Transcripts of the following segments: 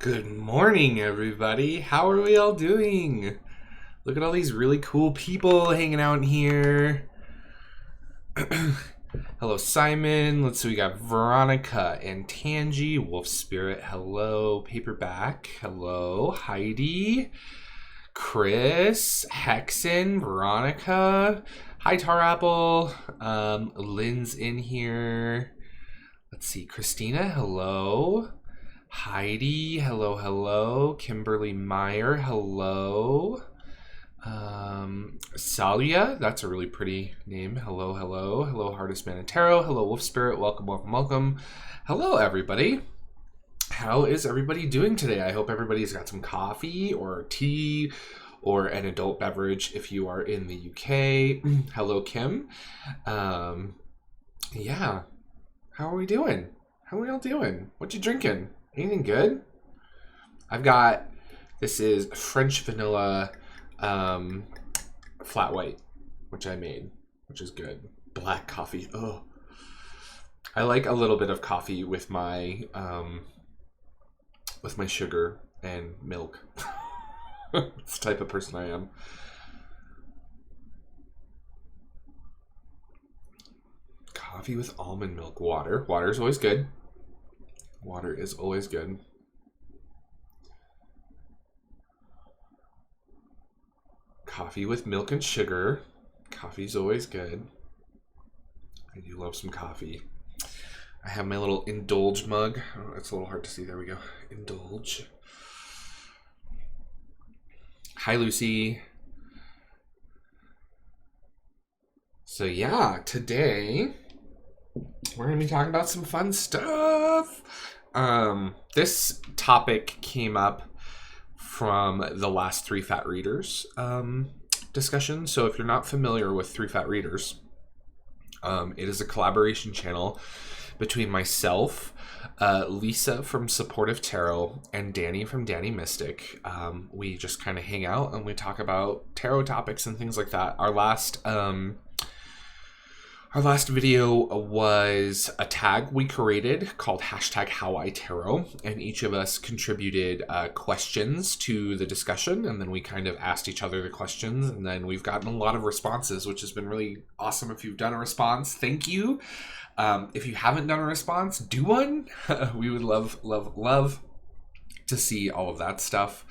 Good morning, everybody. How are we all doing? Look at all these really cool people hanging out in here. Hello, Simon. Let's see, we got Veronica and Tangi, Wolf Spirit. Hello, Paperback. Hello, Heidi, Chris, Hexen, Veronica. Hi, Tar Apple. Lynn's in here. Let's see, Christina. Hello. Heidi, hello. Kimberly Meyer, hello. Salia, that's a really pretty name. Hello. Hello, Hardest Man in Tarot. Hello, Wolf Spirit. Welcome. Hello, everybody. How is everybody doing today? I hope everybody's got some coffee or tea or an adult beverage if you are in the UK. Hello, Kim. Yeah. How are we doing? How are we all doing? What you drinking? Anything good? This is French vanilla flat white, which I made, which is good. Black coffee. Oh, I like a little bit of coffee with my sugar and milk. It's the type of person I am. Coffee with almond milk. Water. Water is always good. Water is always good. Coffee with milk and sugar. Coffee's always good. I do love some coffee. I have my little Indulge mug. Oh, it's a little hard to see. There we go. Indulge. Hi, Lucy. So yeah, today we're going to be talking about some fun stuff. This topic came up from the last Three Fat Readers discussion. So if you're not familiar with Three Fat Readers, it is a collaboration channel between myself, Lisa from Supportive Tarot, and Danny from Danny Mystic. We just kind of hang out and we talk about tarot topics and things like that. Our last video was a tag we created called #HowITarot, and each of us contributed questions to the discussion, and then we kind of asked each other the questions, and then we've gotten a lot of responses, which has been really awesome. If you've done a response, thank you. If you haven't done a response, do one. We would love to see all of that stuff.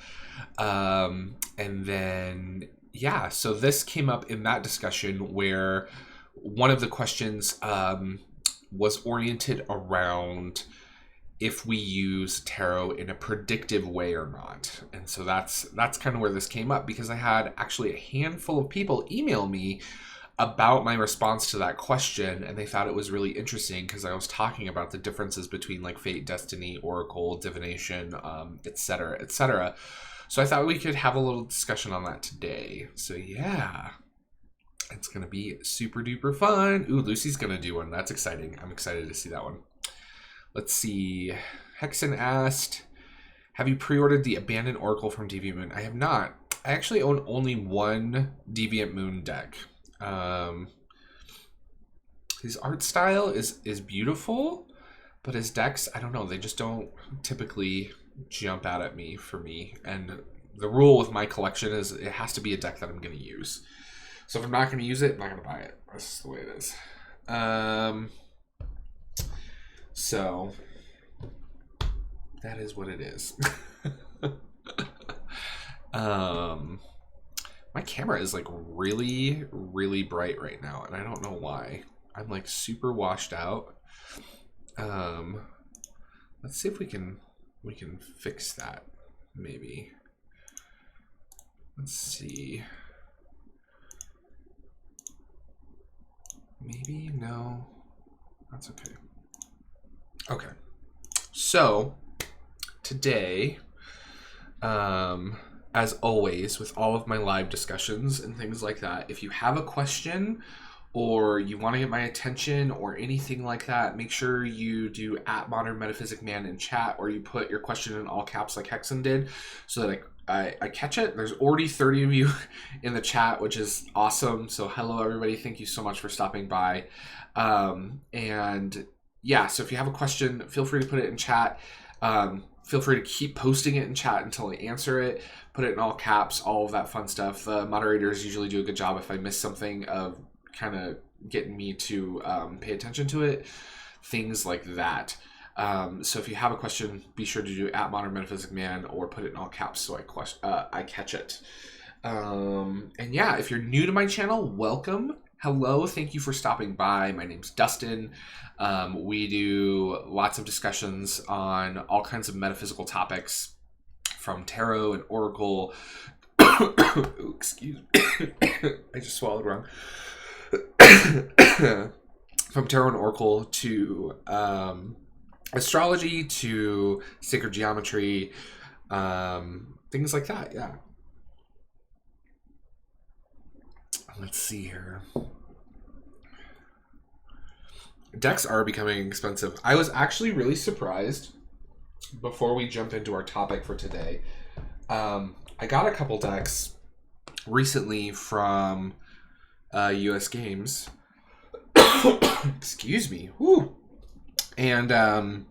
And then, yeah, so this came up in that discussion where one of the questions was oriented around if we use tarot in a predictive way or not. And so that's kind of where this came up, because I had actually a handful of people email me about my response to that question, and they thought it was really interesting because I was talking about the differences between like fate, destiny, oracle, divination, etc. So I thought we could have a little discussion on that today. So yeah, it's going to be super duper fun. Ooh, Lucy's going to do one. That's exciting. I'm excited to see that one. Let's see. Hexen asked, have you pre-ordered the Abandoned Oracle from Deviant Moon? I have not. I actually own only one Deviant Moon deck. His art style is beautiful, but his decks, I don't know, they just don't typically jump out at me for me. And the rule with my collection is it has to be a deck that I'm going to use. So if I'm not going to use it, I'm not going to buy it. That's the way it is. So that is what it is. My camera is like really, really bright right now, and I don't know why. I'm like super washed out. Let's see if we can fix that. Maybe. Let's see. Maybe, no, that's okay. Okay, so today, as always, with all of my live discussions and things like that, if you have a question or you want to get my attention or anything like that, make sure you do @ModernMetaphysicMan in chat, or you put your question in all caps like Hexen did, so that I catch it. There's already 30 of you in the chat, which is awesome. So hello, everybody. Thank you so much for stopping by. And yeah, so if you have a question, feel free to put it in chat. Feel free to keep posting it in chat until I answer it. Put it in all caps, all of that fun stuff. The moderators usually do a good job if I miss something of kind of getting me to pay attention to it. Things like that. So if you have a question, be sure to do @ModernMetaphysicMan or put it in all caps so I catch it. And yeah, if you're new to my channel, welcome. Hello, thank you for stopping by. My name's Dustin. We do lots of discussions on all kinds of metaphysical topics, from tarot and oracle. Excuse me. I just swallowed wrong. From tarot and oracle to astrology to sacred geometry, things like that, yeah. Let's see here. Decks are becoming expensive. I was actually really surprised before we jump into our topic for today. I got a couple decks recently from US Games. Excuse me. Woo. And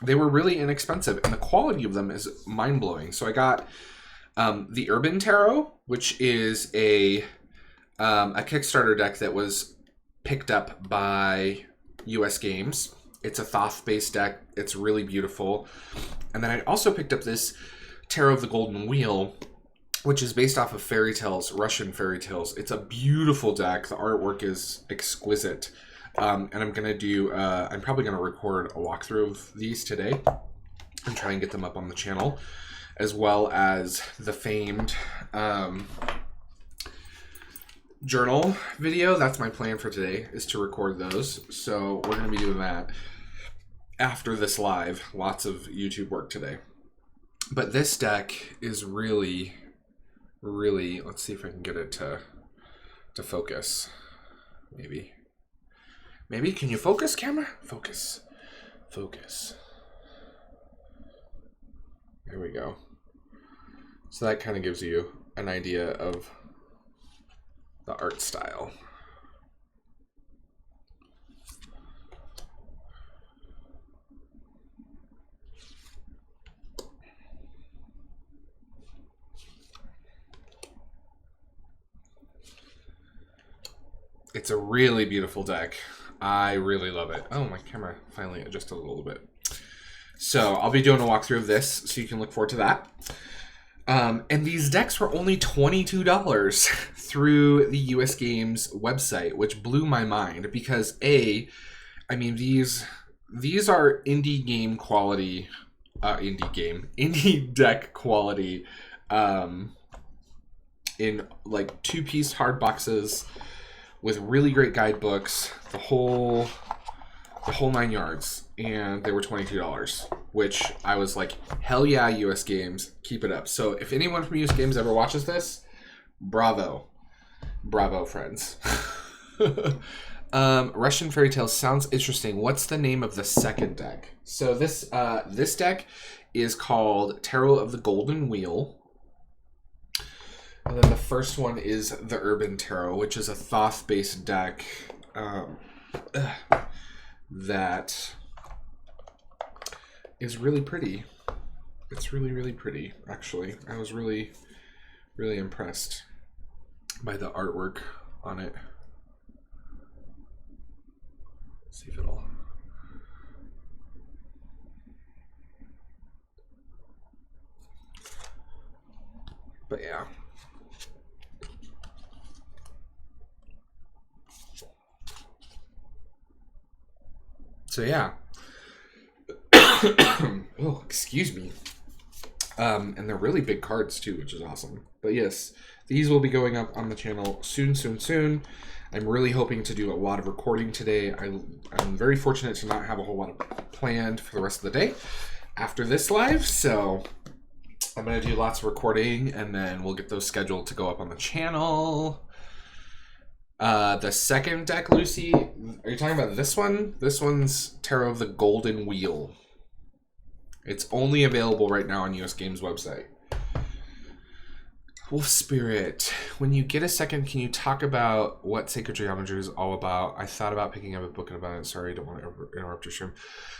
they were really inexpensive, and the quality of them is mind-blowing. So I got the Urban Tarot, which is a Kickstarter deck that was picked up by US Games. It's a Thoth-based deck. It's really beautiful. And then I also picked up this Tarot of the Golden Wheel, which is based off of fairy tales, Russian fairy tales. It's a beautiful deck. The artwork is exquisite. And I'm going to do, I'm probably going to record a walkthrough of these today and try and get them up on the channel, as well as the famed journal video. That's my plan for today, is to record those. So we're going to be doing that after this live. Lots of YouTube work today. But this deck is really, really, let's see if I can get it to focus. Maybe, can you focus, camera? Focus. There we go. So that kind of gives you an idea of the art style. It's a really beautiful deck. I really love it. Oh, my camera finally adjusted a little bit. So I'll be doing a walkthrough of this, so you can look forward to that. And these decks were only $22 through the US Games website, which blew my mind because I mean, these are indie game quality, indie deck quality, in like 2-piece hard boxes with really great guidebooks, the whole 9 yards, and they were $22, which I was like, hell yeah, US Games, keep it up. So if anyone from US Games ever watches this, bravo, friends. Russian fairy tales sounds interesting. What's the name of the second deck? So this deck is called Tarot of the Golden Wheel. And then the first one is the Urban Tarot, which is a Thoth-based deck that is really pretty. It's really, really pretty, actually. I was really, really impressed by the artwork on it. Let's see if it'll... But yeah. So yeah. Oh, excuse me. And they're really big cards too, which is awesome. But yes, these will be going up on the channel soon. I'm really hoping to do a lot of recording today. I'm very fortunate to not have a whole lot of planned for the rest of the day after this live, so I'm going to do lots of recording, and then we'll get those scheduled to go up on the channel. The second deck, Lucy, are you talking about this one? This one's Tarot of the Golden Wheel. It's only available right now on US Games website. Wolf Spirit, when you get a second, can you talk about what sacred geometry is all about? I thought about picking up a book about it. Sorry, I don't want to interrupt your stream.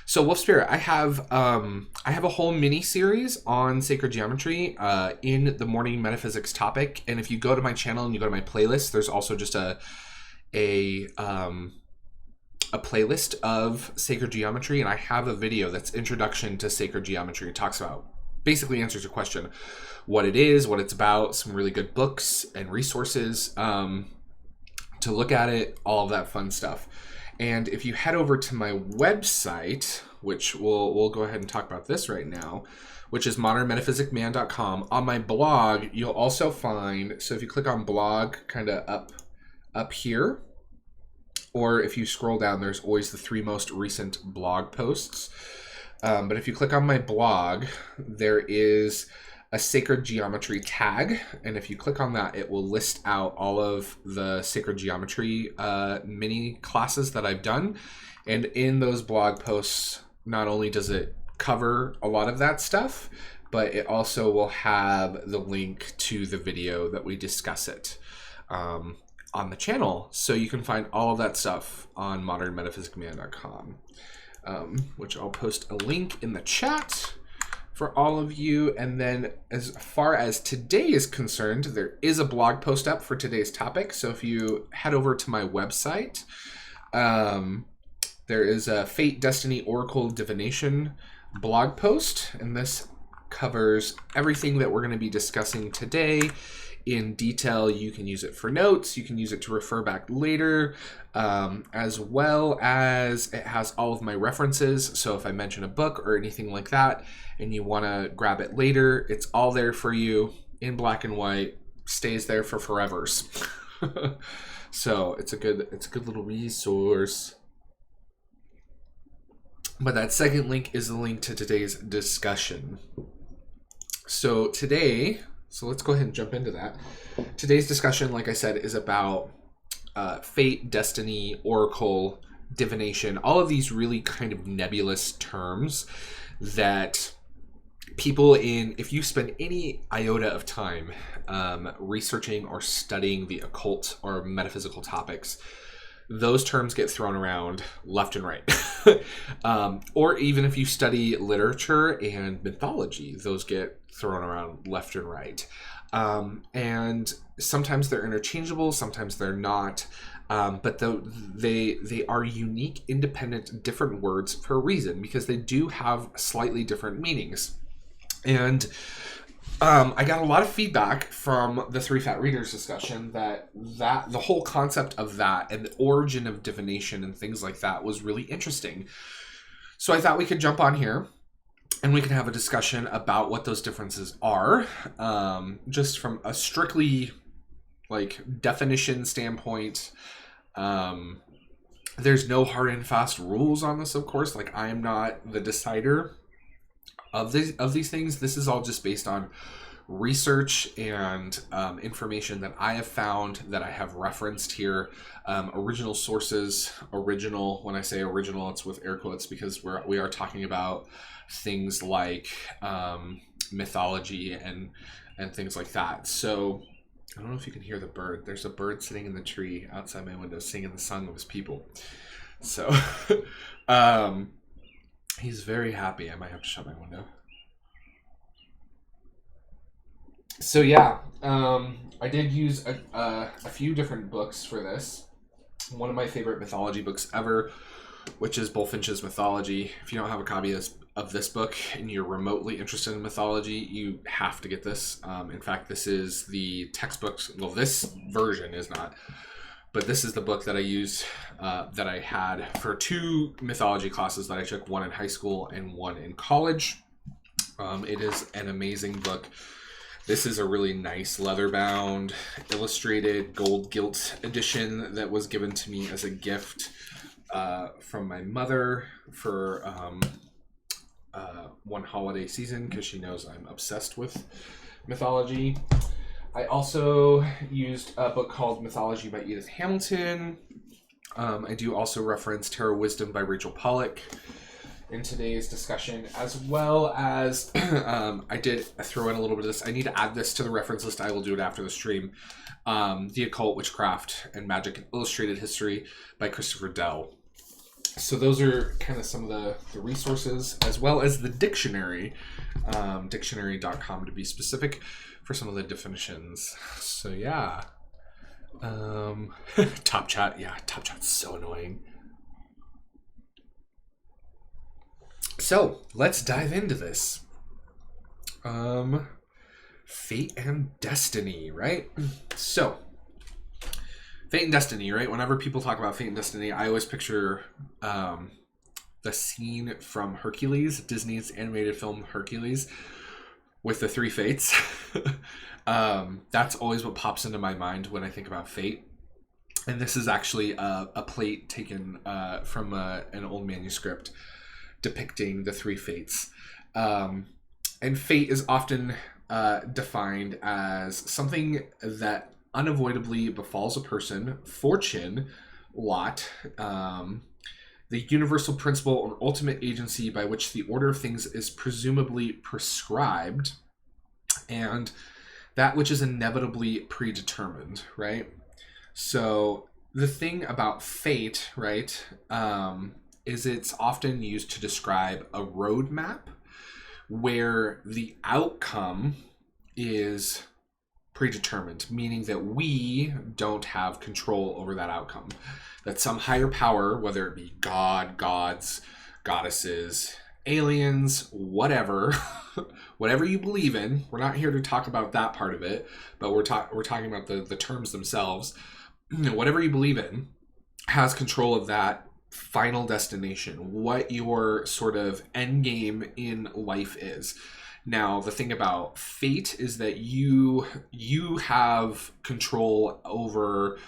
So Wolf Spirit, I have a whole mini series on sacred geometry in the morning metaphysics topic. And if you go to my channel and you go to my playlist, there's also just a playlist of sacred geometry, and I have a video that's introduction to sacred geometry. It talks about, basically answers your question, what it is, what it's about, some really good books and resources to look at it, all of that fun stuff. And if you head over to my website, which we'll go ahead and talk about this right now, which is modernmetaphysicman.com, on my blog, you'll also find, so if you click on blog kind of up here, or if you scroll down, there's always the 3 most recent blog posts. But if you click on my blog, there is a sacred geometry tag. And if you click on that, it will list out all of the sacred geometry mini classes that I've done. And in those blog posts, not only does it cover a lot of that stuff, but it also will have the link to the video that we discuss it on the channel. So you can find all of that stuff on modernmetaphysicman.com. Which I'll post a link in the chat for all of you. And then as far as today is concerned, there is a blog post up for today's topic. So if you head over to my website, there is a Fate, Destiny, Oracle, Divination blog post. And this covers everything that we're going to be discussing today in detail. You can use it for notes, you can use it to refer back later, as well as it has all of my references. So if I mention a book or anything like that and you want to grab it later, it's all there for you in black and white, stays there for forevers. So it's a good little resource. But that second link is the link to today's discussion. So let's go ahead and jump into that. Today's discussion, like I said, is about fate, destiny, oracle, divination, all of these really kind of nebulous terms that people if you spend any iota of time researching or studying the occult or metaphysical topics, those terms get thrown around left and right. Or even if you study literature and mythology, those get thrown around left and right. And sometimes they're interchangeable, sometimes they're not. But they are unique, independent, different words for a reason, because they do have slightly different meanings. And I got a lot of feedback from the 3 Fat Readers discussion that the whole concept of that and the origin of divination and things like that was really interesting. So I thought we could jump on here and we can have a discussion about what those differences are, just from a strictly definition standpoint. There's no hard and fast rules on this, of course. I am not the decider of these things. This is all just based on research and information that I have found, that I have referenced here. Original sources, original, when I say original, it's with air quotes, because we are talking about things like mythology and things like that. So I don't know if you can hear the bird. There's a bird sitting in the tree outside my window singing the song of his people. So he's very happy. I might have to shut my window. So yeah, I did use a few different books for this. One of my favorite mythology books ever, which is Bulfinch's Mythology. If you don't have a copy of this book and you're remotely interested in mythology, you have to get this. In fact, this is the textbook. Well, this version is not, but this is the book that I used, that I had for 2 mythology classes that I took, one in high school and one in college. It is an amazing book. This is a really nice leather-bound, illustrated, gold gilt edition that was given to me as a gift from my mother for one holiday season, because she knows I'm obsessed with mythology. I also used a book called Mythology by Edith Hamilton. I do also reference Tarot Wisdom by Rachel Pollack in today's discussion, as well as I did throw in a little bit of this. I need to add this to the reference list. I will do it after the stream. The Occult, Witchcraft, and Magic Illustrated History by Christopher Dell. So those are kind of some of the resources, as well as the dictionary, dictionary.com to be specific, for some of the definitions. So yeah. Top Chat. Yeah, Top Chat's so annoying. So let's dive into this. Fate and destiny, right? So fate and destiny, right? Whenever people talk about fate and destiny, I always picture the scene from Hercules, Disney's animated film Hercules, with the three fates. That's always what pops into my mind when I think about fate. And this is actually a plate taken from an old manuscript depicting the three fates. And fate is often defined as something that unavoidably befalls a person, fortune, lot, the universal principle or ultimate agency by which the order of things is presumably prescribed, and that which is inevitably predetermined, right? So the thing about fate, right, is it's often used to describe a roadmap where the outcome is predetermined, meaning that we don't have control over that outcome. That some higher power, whether it be God, gods, goddesses, aliens, whatever, whatever you believe in, we're not here to talk about that part of it, but we're talking about the terms themselves. Whatever you believe in has control of that final destination, what your sort of end game in life is. Now, the thing about fate is that you have control over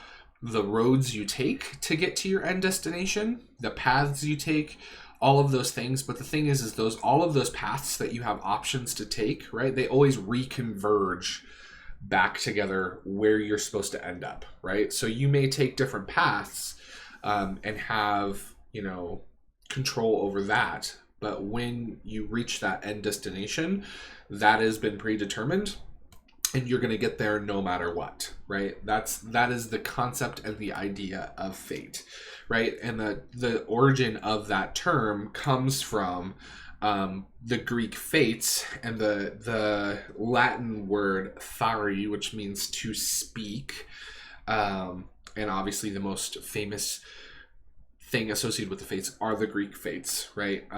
the roads you take to get to your end destination, the paths you take, all of those things. But the thing is all of those paths that you have options to take, right? They always reconverge back together where you're supposed to end up, right? So you may take different paths and have, control over that. But when you reach that end destination, that has been predetermined, and you're going to get there no matter what, right? That is the concept and the idea of fate, right? And the origin of that term comes from the Greek fates and the Latin word thari, which means to speak, and obviously the most famous thing associated with the fates are the Greek fates, right?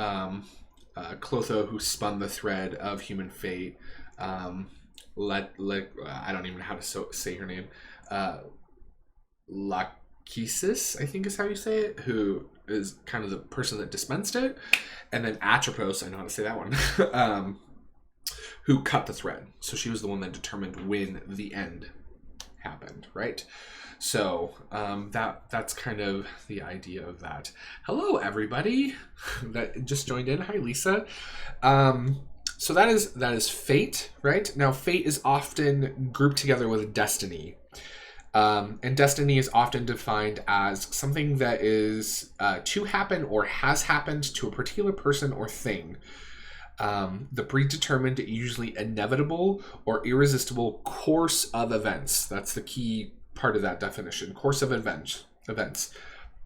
Clotho, who spun the thread of human fate, I don't even know how to say her name, Lachesis, I think is how you say it, who is kind of the person that dispensed it, and then Atropos, I know how to say that one, who cut the thread. So she was the one that determined when the end happened, right? So that's kind of the idea of that. Hello, everybody that just joined in. Hi, Lisa. So that is fate, right? Now, fate is often grouped together with destiny. And destiny is often defined as something that is to happen or has happened to a particular person or thing. The predetermined, usually inevitable or irresistible course of events. That's the key part of that definition. Course of events.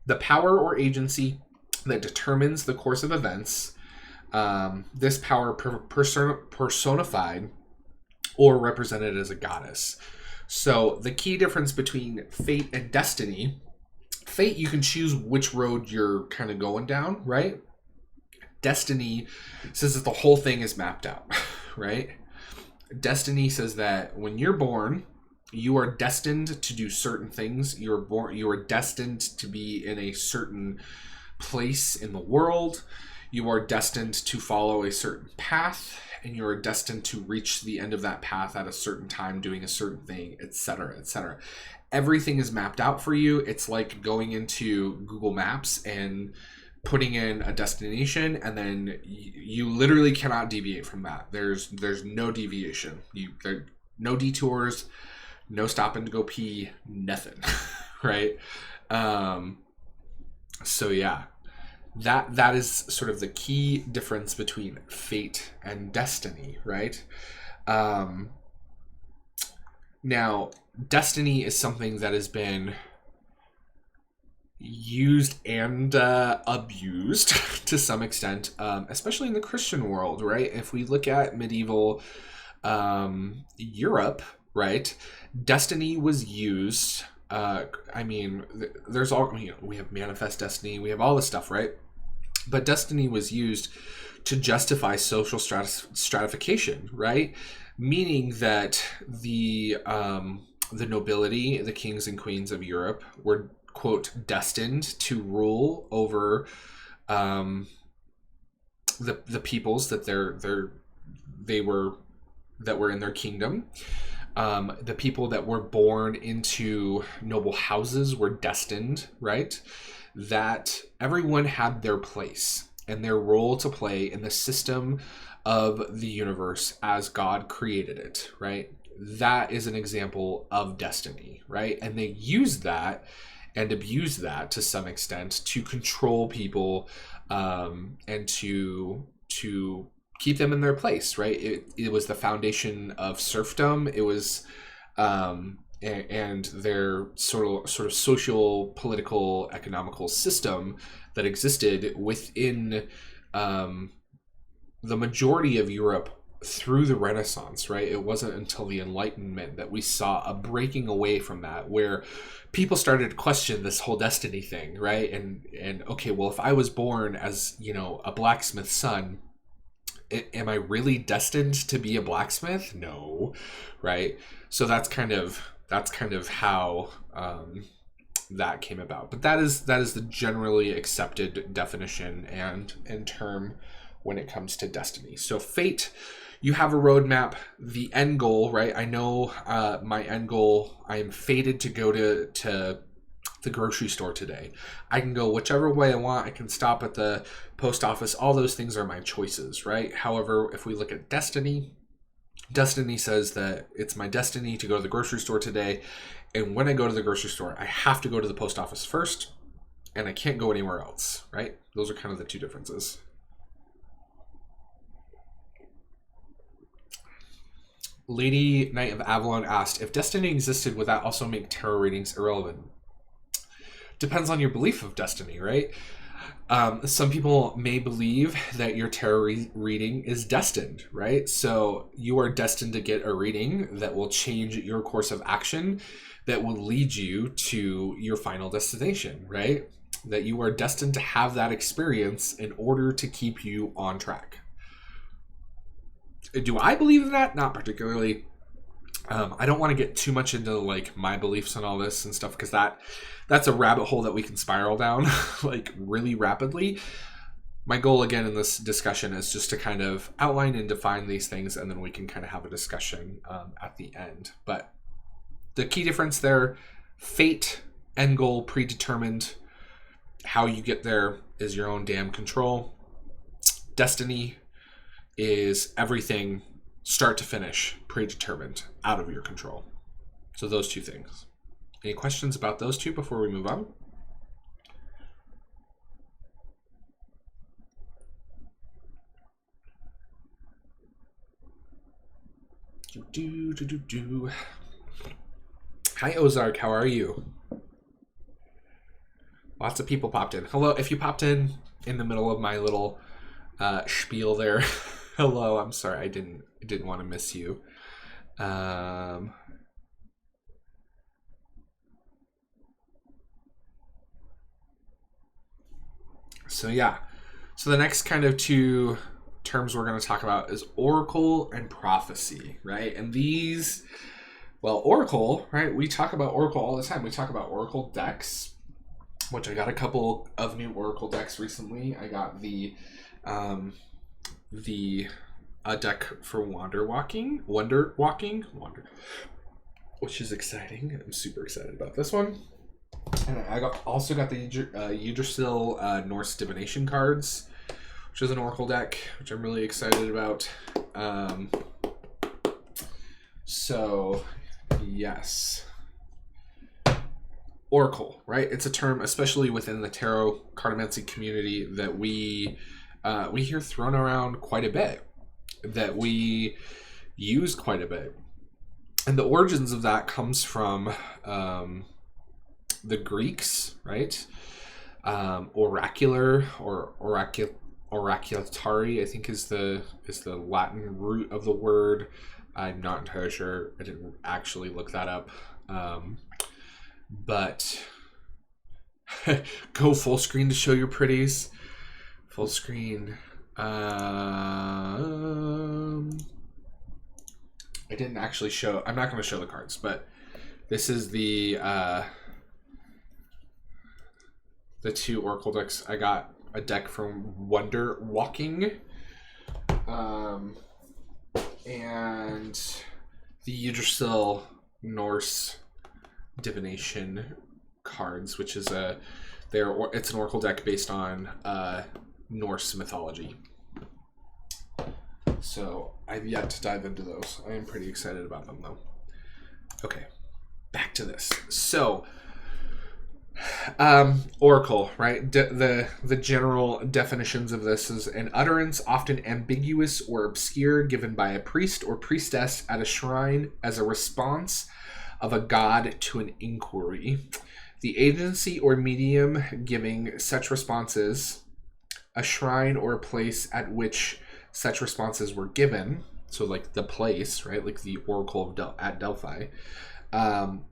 The power or agency that determines the course of events. This power personified or represented as a goddess. So the key difference between fate and destiny, fate, you can choose which road you're kind of going down, right? Destiny says that the whole thing is mapped out, right? Destiny says that when you're born, you are destined to do certain things. You are destined to be in a certain place in the world. You are destined to follow a certain path, and you are destined to reach the end of that path at a certain time, doing a certain thing, etc., etc. Everything is mapped out for you. It's like going into Google Maps and putting in a destination, and then you literally cannot deviate from that. There's no deviation. There no detours, no stopping to go pee, nothing, right? So yeah. that is sort of the key difference between fate and destiny, right? Now, destiny is something that has been used and abused to some extent, especially in the Christian world, right? If we look at medieval Europe, right, destiny was used. There's all, we have manifest destiny, we have all this stuff, right? But destiny was used to justify social stratification, right? Meaning that the nobility, the kings and queens of Europe, were, quote, destined to rule over the peoples that were in their kingdom. The people that were born into noble houses were destined, right? That everyone had their place and their role to play in the system of the universe as God created it, right? That is an example of destiny, right? And they use that and abuse that to some extent to control people, and to keep them in their place, right? It was the foundation of serfdom. It was and their sort of social, political, economical system that existed within the majority of Europe through the Renaissance, right? It wasn't until the Enlightenment that we saw a breaking away from that, where people started to question this whole destiny thing, right? And okay, well, if I was born as, a blacksmith's son, am I really destined to be a blacksmith? No, right? So that's kind of how that came about. But that is the generally accepted definition and term when it comes to destiny. So fate, you have a roadmap, the end goal, right? I know my end goal, I am fated to go to the grocery store today. I can go whichever way I want. I can stop at the post office. All those things are my choices, right? However, if we look at destiny says that it's my destiny to go to the grocery store today. And when I go to the grocery store, I have to go to the post office first, and I can't go anywhere else, right? Those are kind of the two differences. Lady Knight of Avalon asked, if destiny existed, would that also make tarot readings irrelevant? Depends on your belief of destiny, right? Some people may believe that your tarot reading is destined, right? So you are destined to get a reading that will change your course of action, that will lead you to your final destination, right? That you are destined to have that experience in order to keep you on track. Do I believe in that? Not particularly. I don't want to get too much into like my beliefs and all this and stuff, because that's a rabbit hole that we can spiral down like really rapidly. My goal again in this discussion is just to kind of outline and define these things, and then we can kind of have a discussion at the end. But the key difference there, fate, end goal, predetermined. How you get there is your own damn control. Destiny is everything start to finish, predetermined, out of your control. So those two things. Any questions about those two before we move on? Hi Ozark, how are you? Lots of people popped in. Hello, if you popped in the middle of my little spiel there, hello, I'm sorry, I didn't want to miss you. So yeah, so the next kind of two terms we're going to talk about is oracle and prophecy, right? And these, well, oracle, right? We talk about oracle all the time. We talk about oracle decks, which I got a couple of new oracle decks recently. I got the deck for Wonder Walking, which is exciting. I'm super excited about this one. And I also got the Yggdrasil Norse Divination cards, which is an oracle deck, which I'm really excited about. So, yes. oracle, right? It's a term, especially within the tarot cartomancy community, that we hear thrown around quite a bit, that we use quite a bit. And the origins of that comes from the Greeks, right? Oracular or oraculatory, I think is the Latin root of the word. I'm not entirely sure. I didn't actually look that up. But go full screen to show your pretties. Full screen. I didn't actually show. I'm not going to show the cards, but this is the 2 oracle decks. I got a deck from Wonder Walking, and the Yggdrasil Norse Divination cards, which is it's an oracle deck based on Norse mythology. So I've yet to dive into those. I am pretty excited about them though. Okay, back to this. So oracle, right? The general definitions of this is an utterance often ambiguous or obscure given by a priest or priestess at a shrine as a response of a god to an inquiry. The agency or medium giving such responses, a shrine or a place at which such responses were given, so like the place, right? Like the oracle of at Delphi,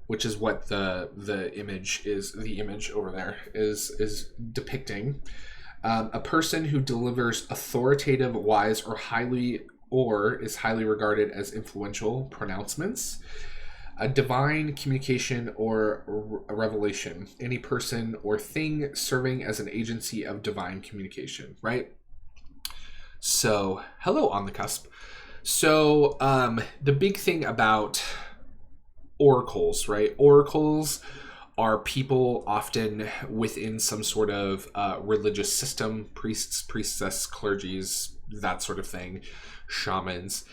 which is what the image is. The image over there is depicting a person who delivers authoritative, wise, or is highly regarded as influential pronouncements. A divine communication or a revelation. Any person or thing serving as an agency of divine communication, right? So, hello on the cusp. So, the big thing about oracles, right? Oracles are people often within some sort of religious system, priests, priestess, clergies, that sort of thing, shamans,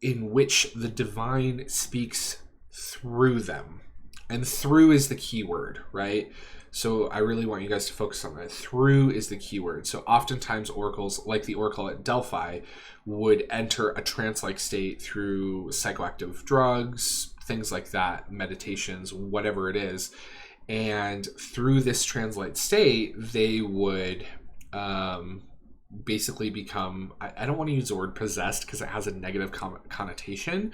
in which the divine speaks through them. And through is the key word, right? So I really want you guys to focus on that. Through is the key word. So oftentimes oracles, like the oracle at Delphi, would enter a trance-like state through psychoactive drugs, things like that, meditations, whatever it is. And through this trance-like state, they would basically become, I don't want to use the word possessed because it has a negative connotation,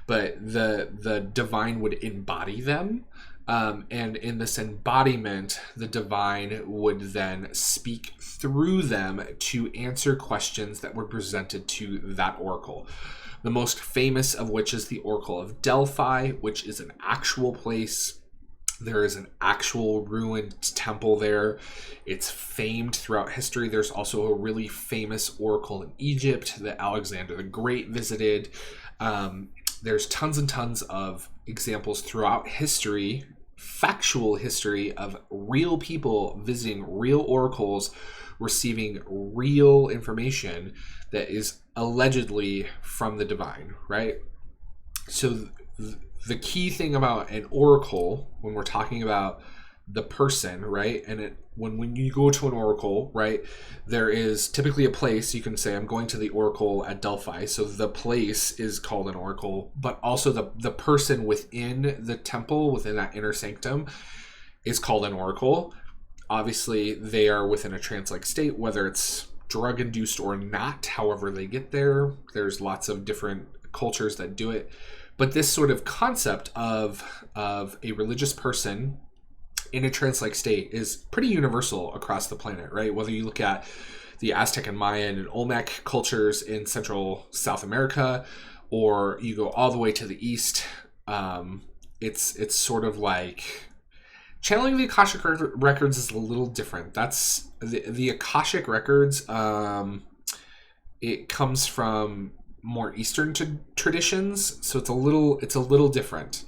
but the divine would embody them. And in this embodiment, the divine would then speak through them to answer questions that were presented to that oracle. The most famous of which is the Oracle of Delphi, which is an actual place. There is an actual ruined temple there. It's famed throughout history. There's also a really famous oracle in Egypt that Alexander the Great visited. There's tons and tons of examples throughout history, factual history, of real people visiting real oracles, receiving real information that is allegedly from the divine, right? So the key thing about an oracle, when we're talking about the person, right? And when you go to an oracle, right, there is typically a place. You can say, I'm going to the oracle at Delphi. So the place is called an oracle, but also the person within the temple, within that inner sanctum, is called an oracle. Obviously, they are within a trance-like state, whether it's drug-induced or not, however they get there. There's lots of different cultures that do it. But this sort of concept of a religious person in a trance-like state is pretty universal across the planet, right? Whether you look at the Aztec and Mayan and Olmec cultures in Central South America, or you go all the way to the East, it's sort of like channeling the Akashic records is a little different. That's the Akashic records. It comes from more Eastern traditions, so it's a little different.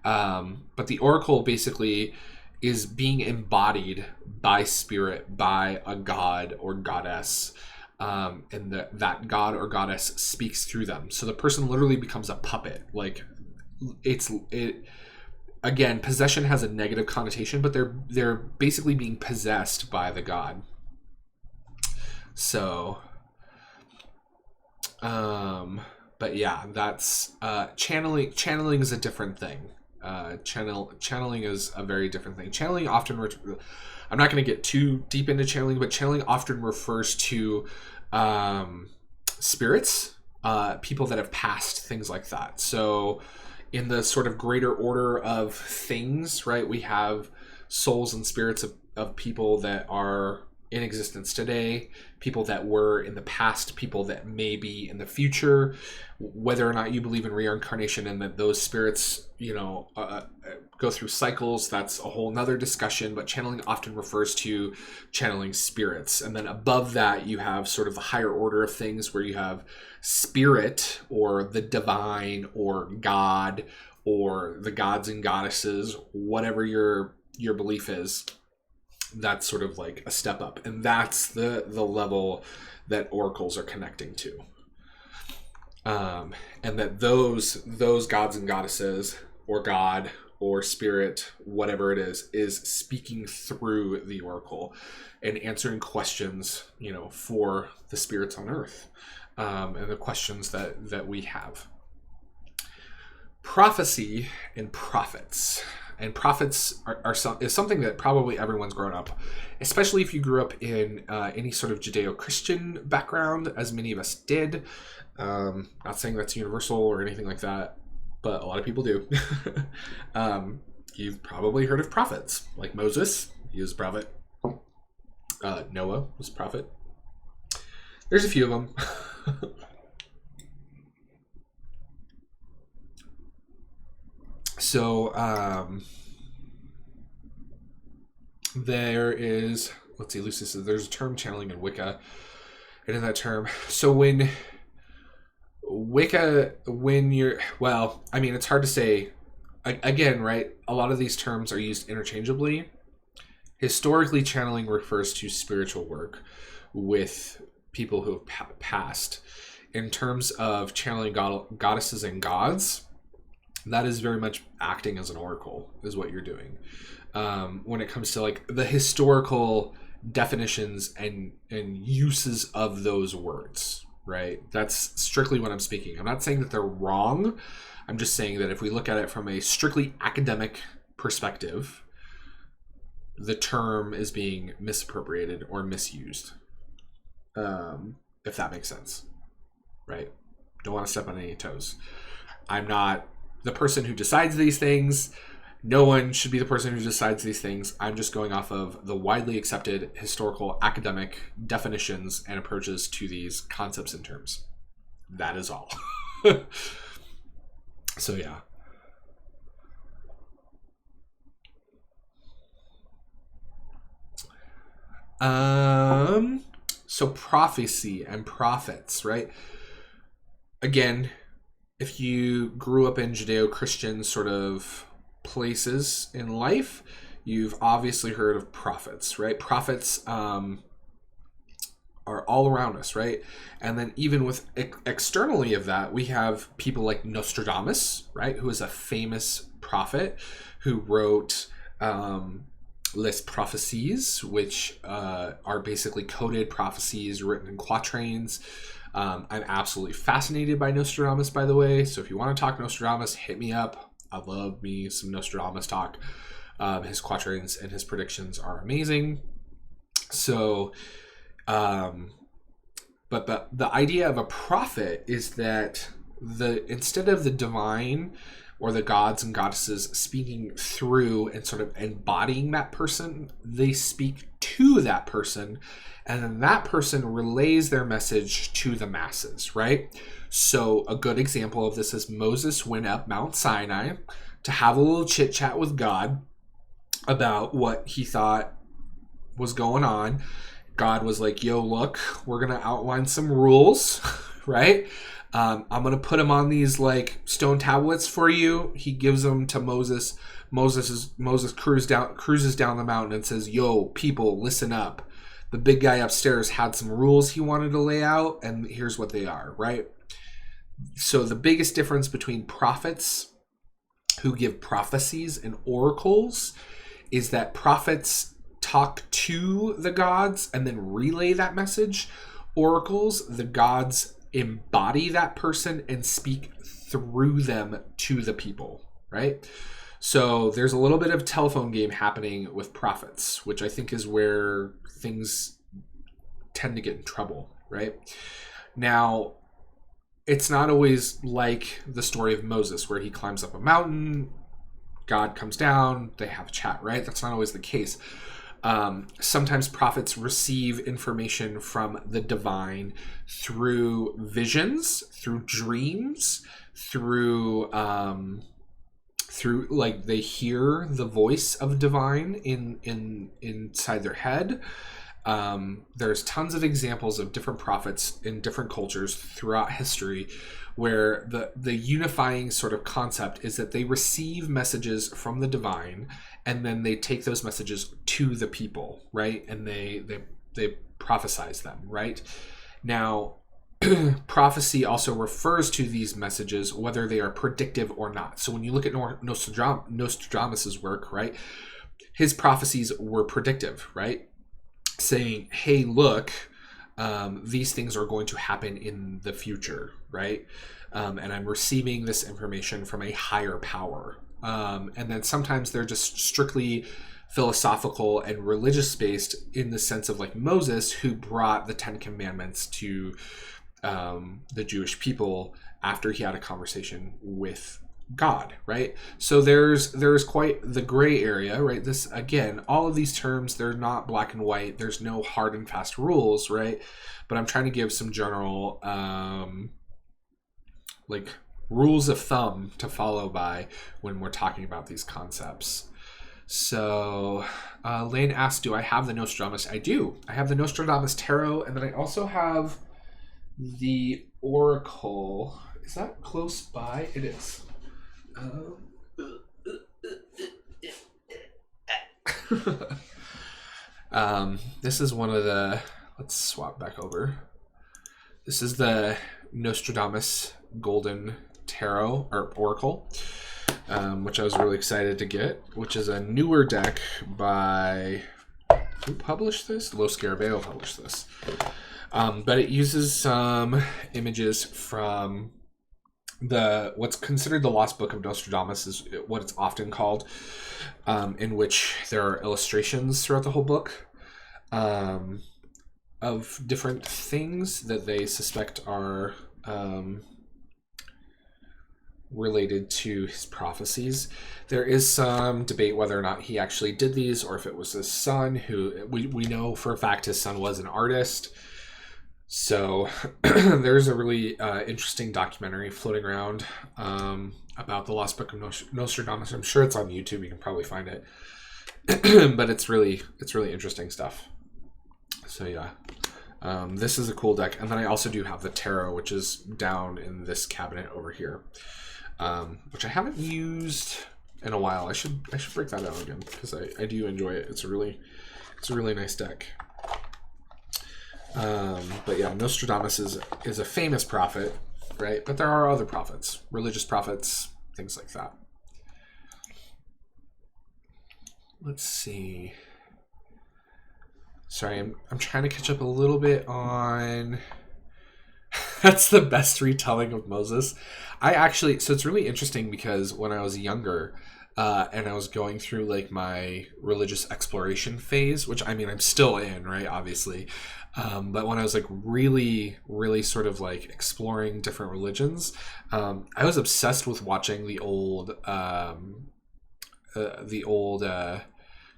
But the oracle basically is being embodied by spirit, by a god or goddess, and that god or goddess speaks through them. So the person literally becomes a puppet. Like again, possession has a negative connotation, but they're basically being possessed by the god. So, but yeah, that's channeling. Channeling is a different thing. Channeling is a very different thing. Channeling often, I'm not going to get too deep into channeling, but channeling often refers to spirits, people that have passed, things like that. So in the sort of greater order of things, right, we have souls and spirits of people that are in existence today, people that were in the past, people that may be in the future. Whether or not you believe in reincarnation and that those spirits, go through cycles, that's a whole nother discussion, but channeling often refers to channeling spirits. And then above that, you have sort of the higher order of things where you have spirit or the divine or God or the gods and goddesses, whatever your belief is. That's sort of like a step up, and that's the level that oracles are connecting to, and that those gods and goddesses or God or spirit, whatever it is speaking through the oracle and answering questions, for the spirits on earth, and the questions that we have. Prophecy and prophets. And prophets is something that probably everyone's grown up, especially if you grew up in any sort of Judeo-Christian background, as many of us did. Not saying that's universal or anything like that, but a lot of people do. You've probably heard of prophets, like Moses. He was a prophet. Noah was a prophet. There's a few of them. So, there is, let's see, Lucy says there's a term channeling in Wicca, and in that term, so when you're, well, I mean, it's hard to say, again, right, a lot of these terms are used interchangeably. Historically, channeling refers to spiritual work with people who have passed. In terms of channeling goddesses and gods, that is very much acting as an oracle, is what you're doing. When it comes to like the historical definitions and uses of those words, right? That's strictly what I'm speaking. I'm not saying that they're wrong. I'm just saying that if we look at it from a strictly academic perspective, the term is being misappropriated or misused. If that makes sense, right? Don't want to step on any toes. I'm not the person who decides these things. No one should be the person who decides these things. I'm just going off of the widely accepted historical academic definitions and approaches to these concepts and terms. That is all. So yeah. So prophecy and prophets, right? Again, if you grew up in Judeo-Christian sort of places in life, you've obviously heard of prophets, right? Prophets are all around us, right? And then even with externally of that, we have people like Nostradamus, right? Who is a famous prophet who wrote Les Prophéties, which are basically coded prophecies written in quatrains. I'm absolutely fascinated by Nostradamus, by the way. So if you want to talk Nostradamus, hit me up. I love me some Nostradamus talk. His quatrains and his predictions are amazing. So, but the idea of a prophet is that instead of the divine or the gods and goddesses speaking through and sort of embodying that person, they speak to that person, and then that person relays their message to the masses, right? So a good example of this is Moses went up Mount Sinai to have a little chit chat with God about what he thought was going on. God was like, yo, look, we're going to outline some rules, right? I'm going to put them on these like stone tablets for you. He gives them to Moses. Moses cruises down the mountain and says, yo, people, listen up. The big guy upstairs had some rules he wanted to lay out, and here's what they are, right? So the biggest difference between prophets who give prophecies and oracles is that prophets talk to the gods and then relay that message. Oracles, the gods embody that person and speak through them to the people, right? So there's a little bit of telephone game happening with prophets, which I think is where things tend to get in trouble, right? Now, it's not always like the story of Moses where he climbs up a mountain, God comes down, they have a chat, right? That's not always the case. Sometimes prophets receive information from the divine through visions, through dreams, through like they hear the voice of divine inside their head. There's tons of examples of different prophets in different cultures throughout history where the unifying sort of concept is that they receive messages from the divine and then they take those messages to the people, right? And they prophesize them, right? Now, prophecy also refers to these messages, whether they are predictive or not. So when you look at Nostradamus' work, right, his prophecies were predictive, right? Saying, hey, look, these things are going to happen in the future, right? And I'm receiving this information from a higher power. And then sometimes they're just strictly philosophical and religious based in the sense of like Moses, who brought the 10 Commandments to the Jewish people after he had a conversation with God, right? So there's quite the gray area, right? This, again, all of these terms, they're not black and white. There's no hard and fast rules, right? But I'm trying to give some general like rules of thumb to follow by when we're talking about these concepts. So Lane asked, do I have the Nostradamus? I do. I have the Nostradamus Tarot, and then I also have the Oracle. Is that close by? It is. This is one of the, let's swap back over. This is the Nostradamus Golden Tarot or Oracle, which I was really excited to get, which is a newer deck by, who published this? Los Scarabeo published this. But it uses some images from what's considered the Lost Book of Nostradamus, is what it's often called, in which there are illustrations throughout the whole book of different things that they suspect are related to his prophecies. There is some debate whether or not he actually did these or if it was his son, who we know for a fact his son was an artist. So there's a really interesting documentary floating around about the Lost Book of Nostradamus. I'm sure it's on YouTube. You can probably find it. But it's really interesting stuff. So yeah, this is a cool deck. And then I also do have the tarot, which is down in this cabinet over here, which I haven't used in a while. I should break that out again because I do enjoy it. It's a really nice deck. But yeah, Nostradamus is a famous prophet, right? But there are other prophets, religious prophets, things like that. Let's see. Sorry, I'm trying to catch up a little bit on. That's the best retelling of Moses. So it's really interesting because when I was younger, and I was going through like my religious exploration phase, which I mean I'm still in, right? Obviously. But when I was like really sort of like exploring different religions, I was obsessed with watching the old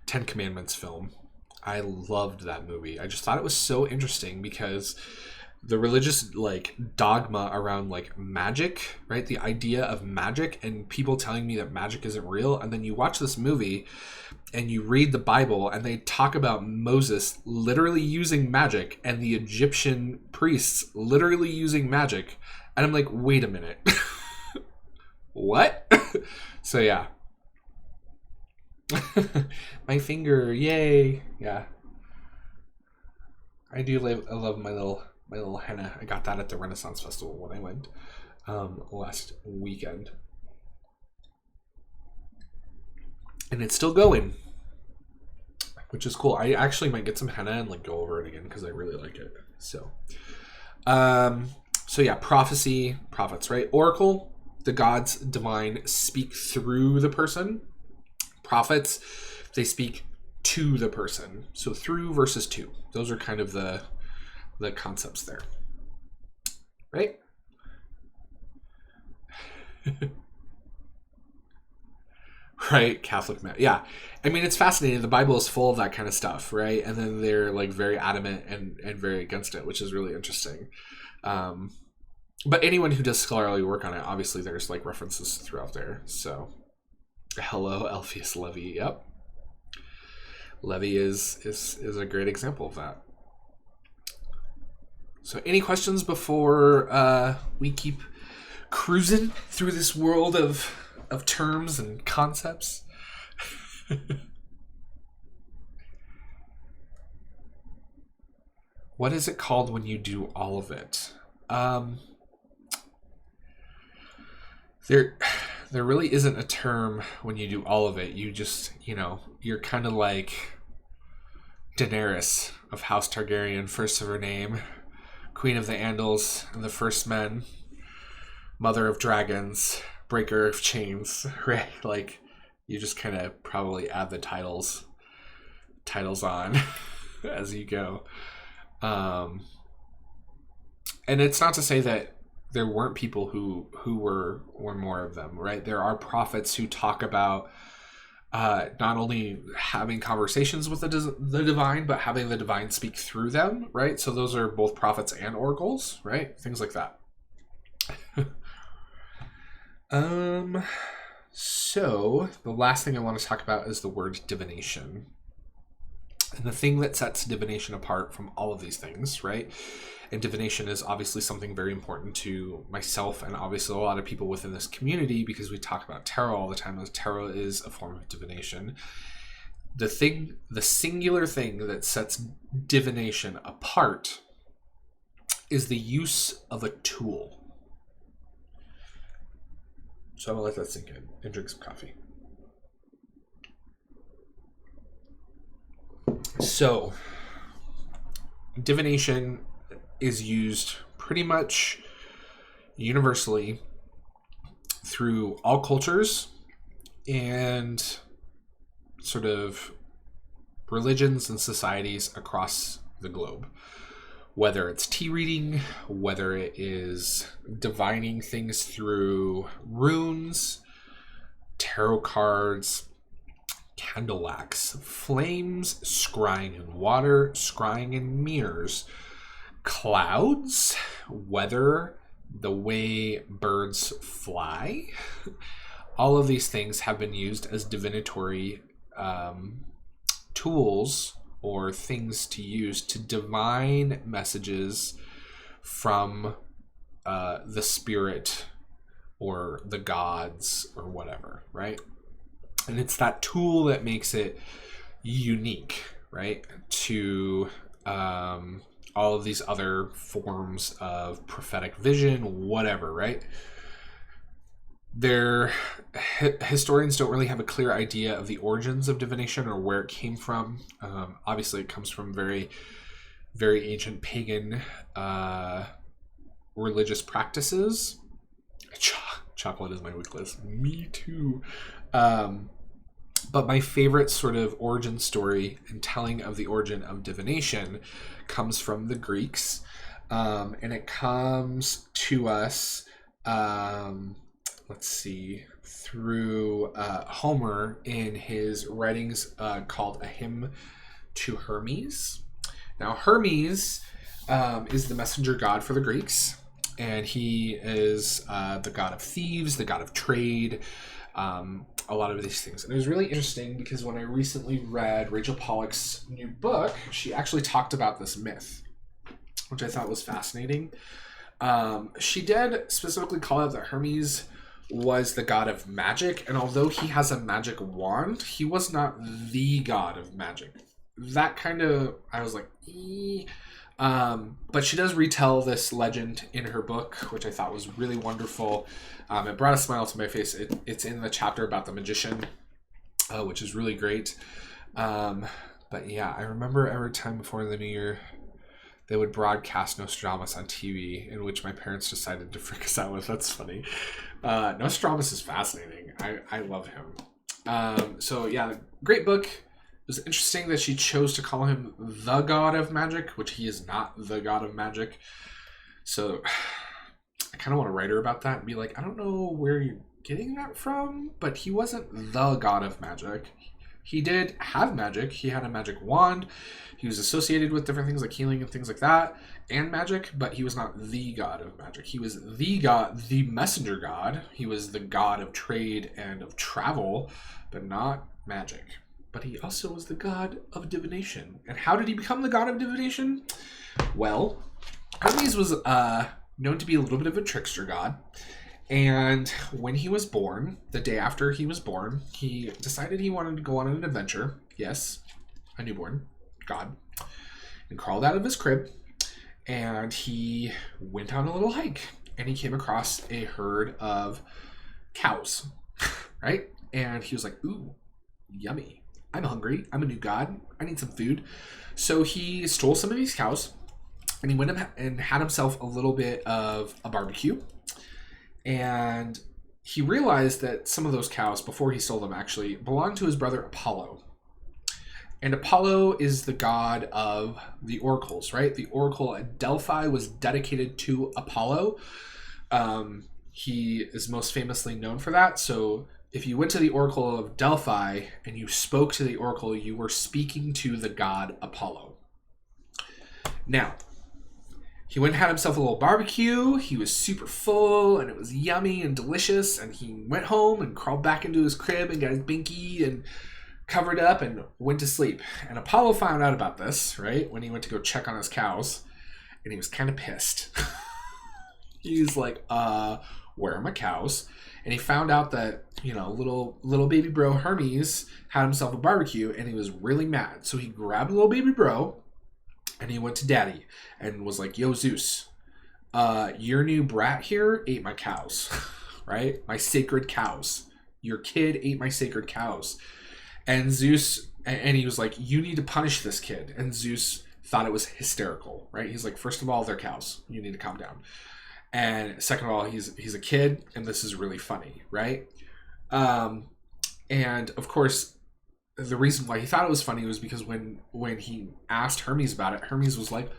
10 Commandments film. I loved that movie. I just thought it was so interesting because the religious like dogma around like magic, right? The idea of magic and people telling me that magic isn't real. And then you watch this movie and you read the Bible and they talk about Moses literally using magic and the Egyptian priests literally using magic. And I'm like, wait a minute. What? So yeah. My finger, yay. Yeah. I love my little henna. I got that at the Renaissance Festival when I went last weekend. And it's still going, which is cool. I actually might get some henna and like go over it again because I really like it. So yeah, prophecy, prophets, right? Oracle, the gods divine speak through the person. Prophets, they speak to the person. So through versus to. Those are kind of the concepts there. Right? Right, Catholic mass. Yeah. I mean, it's fascinating. The Bible is full of that kind of stuff, right? And then they're like very adamant and very against it, which is really interesting. But anyone who does scholarly work on it, obviously there's like references throughout there. So, hello, Alpheus Levy. Yep. Levy is a great example of that. So any questions before we keep cruising through this world of terms and concepts? What is it called when you do all of it? There really isn't a term when you do all of it. You just, you're kind of like Daenerys of House Targaryen, first of her name, Queen of the Andals and the First Men, Mother of Dragons, Breaker of Chains, right? Like, you just kind of probably add the titles on as you go. And it's not to say that there weren't people who were more of them, right? There are prophets who talk about not only having conversations with the divine, but having the divine speak through them, right? So those are both prophets and oracles, right? Things like that. So the last thing I want to talk about is the word divination. And the thing that sets divination apart from all of these things, right? And divination is obviously something very important to myself and obviously a lot of people within this community because we talk about tarot all the time, as tarot is a form of divination. The singular thing that sets divination apart is the use of a tool. So I'm going to let that sink in and drink some coffee. So, divination is used pretty much universally through all cultures and sort of religions and societies across the globe. Whether it's tea reading, whether it is divining things through runes, tarot cards, candle wax, flames, scrying in water, scrying in mirrors, clouds, weather, the way birds fly. All of these things have been used as divinatory tools or things to use to divine messages from the spirit or the gods or whatever, right? And it's that tool that makes it unique, right, to all of these other forms of prophetic vision, whatever, right? Historians don't really have a clear idea of the origins of divination or where it came from. Obviously, it comes from very, very ancient pagan religious practices. Chocolate is my weakness. Me too. But my favorite sort of origin story and telling of the origin of divination comes from the Greeks. And it comes to us, through Homer in his writings called A Hymn to Hermes. Now, Hermes is the messenger god for the Greeks, and he is the god of thieves, the god of trade, a lot of these things. And it was really interesting because when I recently read Rachel Pollack's new book, she actually talked about this myth, which I thought was fascinating. She did specifically call out that Hermes was the god of magic, and although he has a magic wand, he was not the god of magic. That kind of, I was like, but she does retell this legend in her book, which I thought was really wonderful. It brought a smile to my face. It's in the chapter about the magician. which is really great. But yeah, I remember every time before the new year, they would broadcast Nostradamus on TV, in which my parents decided to freak us out with. That's funny. Nostradamus is fascinating. I love him. So yeah, great book. It was interesting that she chose to call him the god of magic, which he is not the god of magic. So I kind of want to write her about that and be like, I don't know where you're getting that from, but he wasn't the god of magic. He did have magic. He had a magic wand. He was associated with different things like healing and things like that, and magic, but he was not the god of magic. He was the god, the messenger god. He was the god of trade and of travel, but not magic. But he also was the god of divination. And how did he become the god of divination? Well, Hermes was known to be a little bit of a trickster god. And when he was born, the day after he was born, he decided he wanted to go on an adventure. Yes, a newborn god. And crawled out of his crib. And he went on a little hike. And he came across a herd of cows. Right? And he was like, ooh, yummy. I'm hungry. I'm a new god. I need some food. So he stole some of these cows. And he went and had himself a little bit of a barbecue. And he realized that some of those cows, before he sold them, actually belonged to his brother Apollo. And Apollo is the god of the oracles, right? The oracle at Delphi was dedicated to Apollo. He is most famously known for that. So if you went to the oracle of Delphi and you spoke to the oracle, you were speaking to the god Apollo. Now, he went and had himself a little barbecue. He was super full, and it was yummy and delicious. And he went home and crawled back into his crib and got his binky and covered up and went to sleep. And Apollo found out about this, right, when he went to go check on his cows. And he was kind of pissed. He's like, where are my cows? And he found out that, little baby bro Hermes had himself a barbecue, and he was really mad. So he grabbed little baby bro, and he went to daddy and was like, yo, Zeus, your new brat here ate my cows, right? My sacred cows. Your kid ate my sacred cows. And Zeus, and he was like, you need to punish this kid. And Zeus thought it was hysterical, right? He's like, first of all, they're cows. You need to calm down. And second of all, he's a kid, and this is really funny, right? And of course, the reason why he thought it was funny was because when he asked Hermes about it, Hermes was like,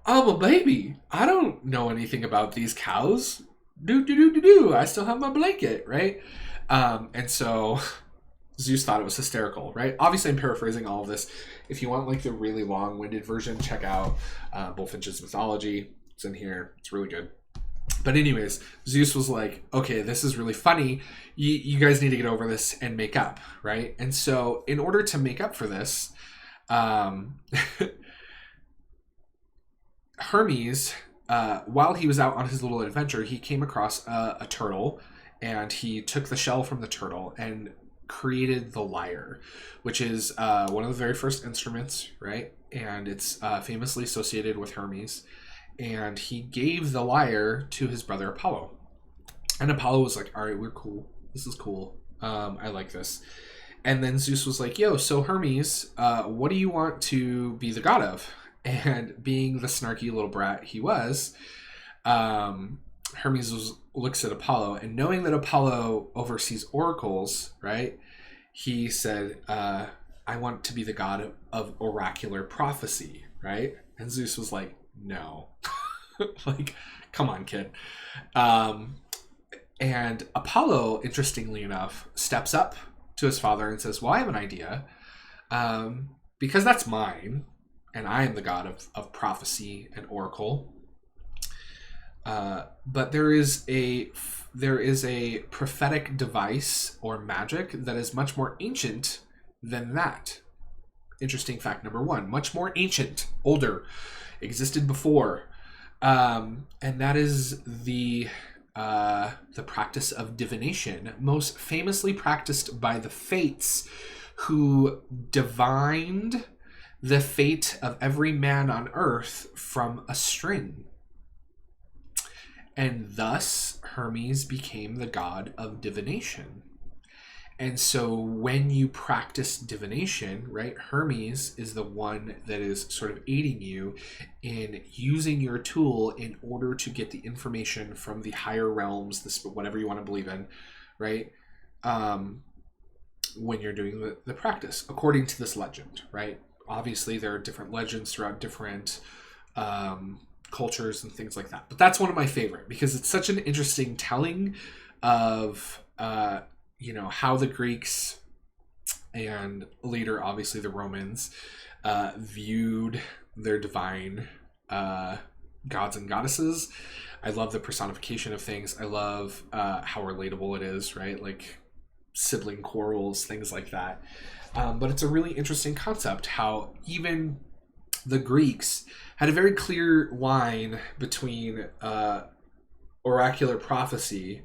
I'm a baby. I don't know anything about these cows. I still have my blanket, right? And so Zeus thought it was hysterical, right? Obviously, I'm paraphrasing all of this. If you want like the really long-winded version, check out Bullfinch's Mythology. It's in here. It's really good. But anyways, Zeus was like, okay, this is really funny. You guys need to get over this and make up, right? And so in order to make up for this, Hermes, while he was out on his little adventure, he came across a turtle, and he took the shell from the turtle and created the lyre, which is one of the very first instruments, right? And it's famously associated with Hermes. And he gave the lyre to his brother Apollo. And Apollo was like, all right, we're cool. This is cool. I like this. And then Zeus was like, yo, so Hermes, what do you want to be the god of? And being the snarky little brat he was, Hermes looks at Apollo. And knowing that Apollo oversees oracles, right, he said, I want to be the god of oracular prophecy, right? And Zeus was like, no. Like, come on, kid. And Apollo, interestingly enough, steps up to his father and says, well, I have an idea. Because that's mine, and I am the god of prophecy and oracle. But there is a prophetic device or magic that is much more ancient than that. Interesting fact number one, much more ancient, older, existed before, and that is the practice of divination, most famously practiced by the Fates, who divined the fate of every man on earth from a string. And thus Hermes became the god of divination. And so when you practice divination, right, Hermes is the one that is sort of aiding you in using your tool in order to get the information from the higher realms, this whatever you want to believe in, right? When you're doing the practice, according to this legend, right? Obviously, there are different legends throughout different cultures and things like that. But that's one of my favorite because it's such an interesting telling of how the Greeks and later obviously the Romans viewed their divine gods and goddesses. I love the personification of things. I love how relatable it is, right? Like sibling quarrels, things like that. But it's a really interesting concept how even the Greeks had a very clear line between oracular prophecy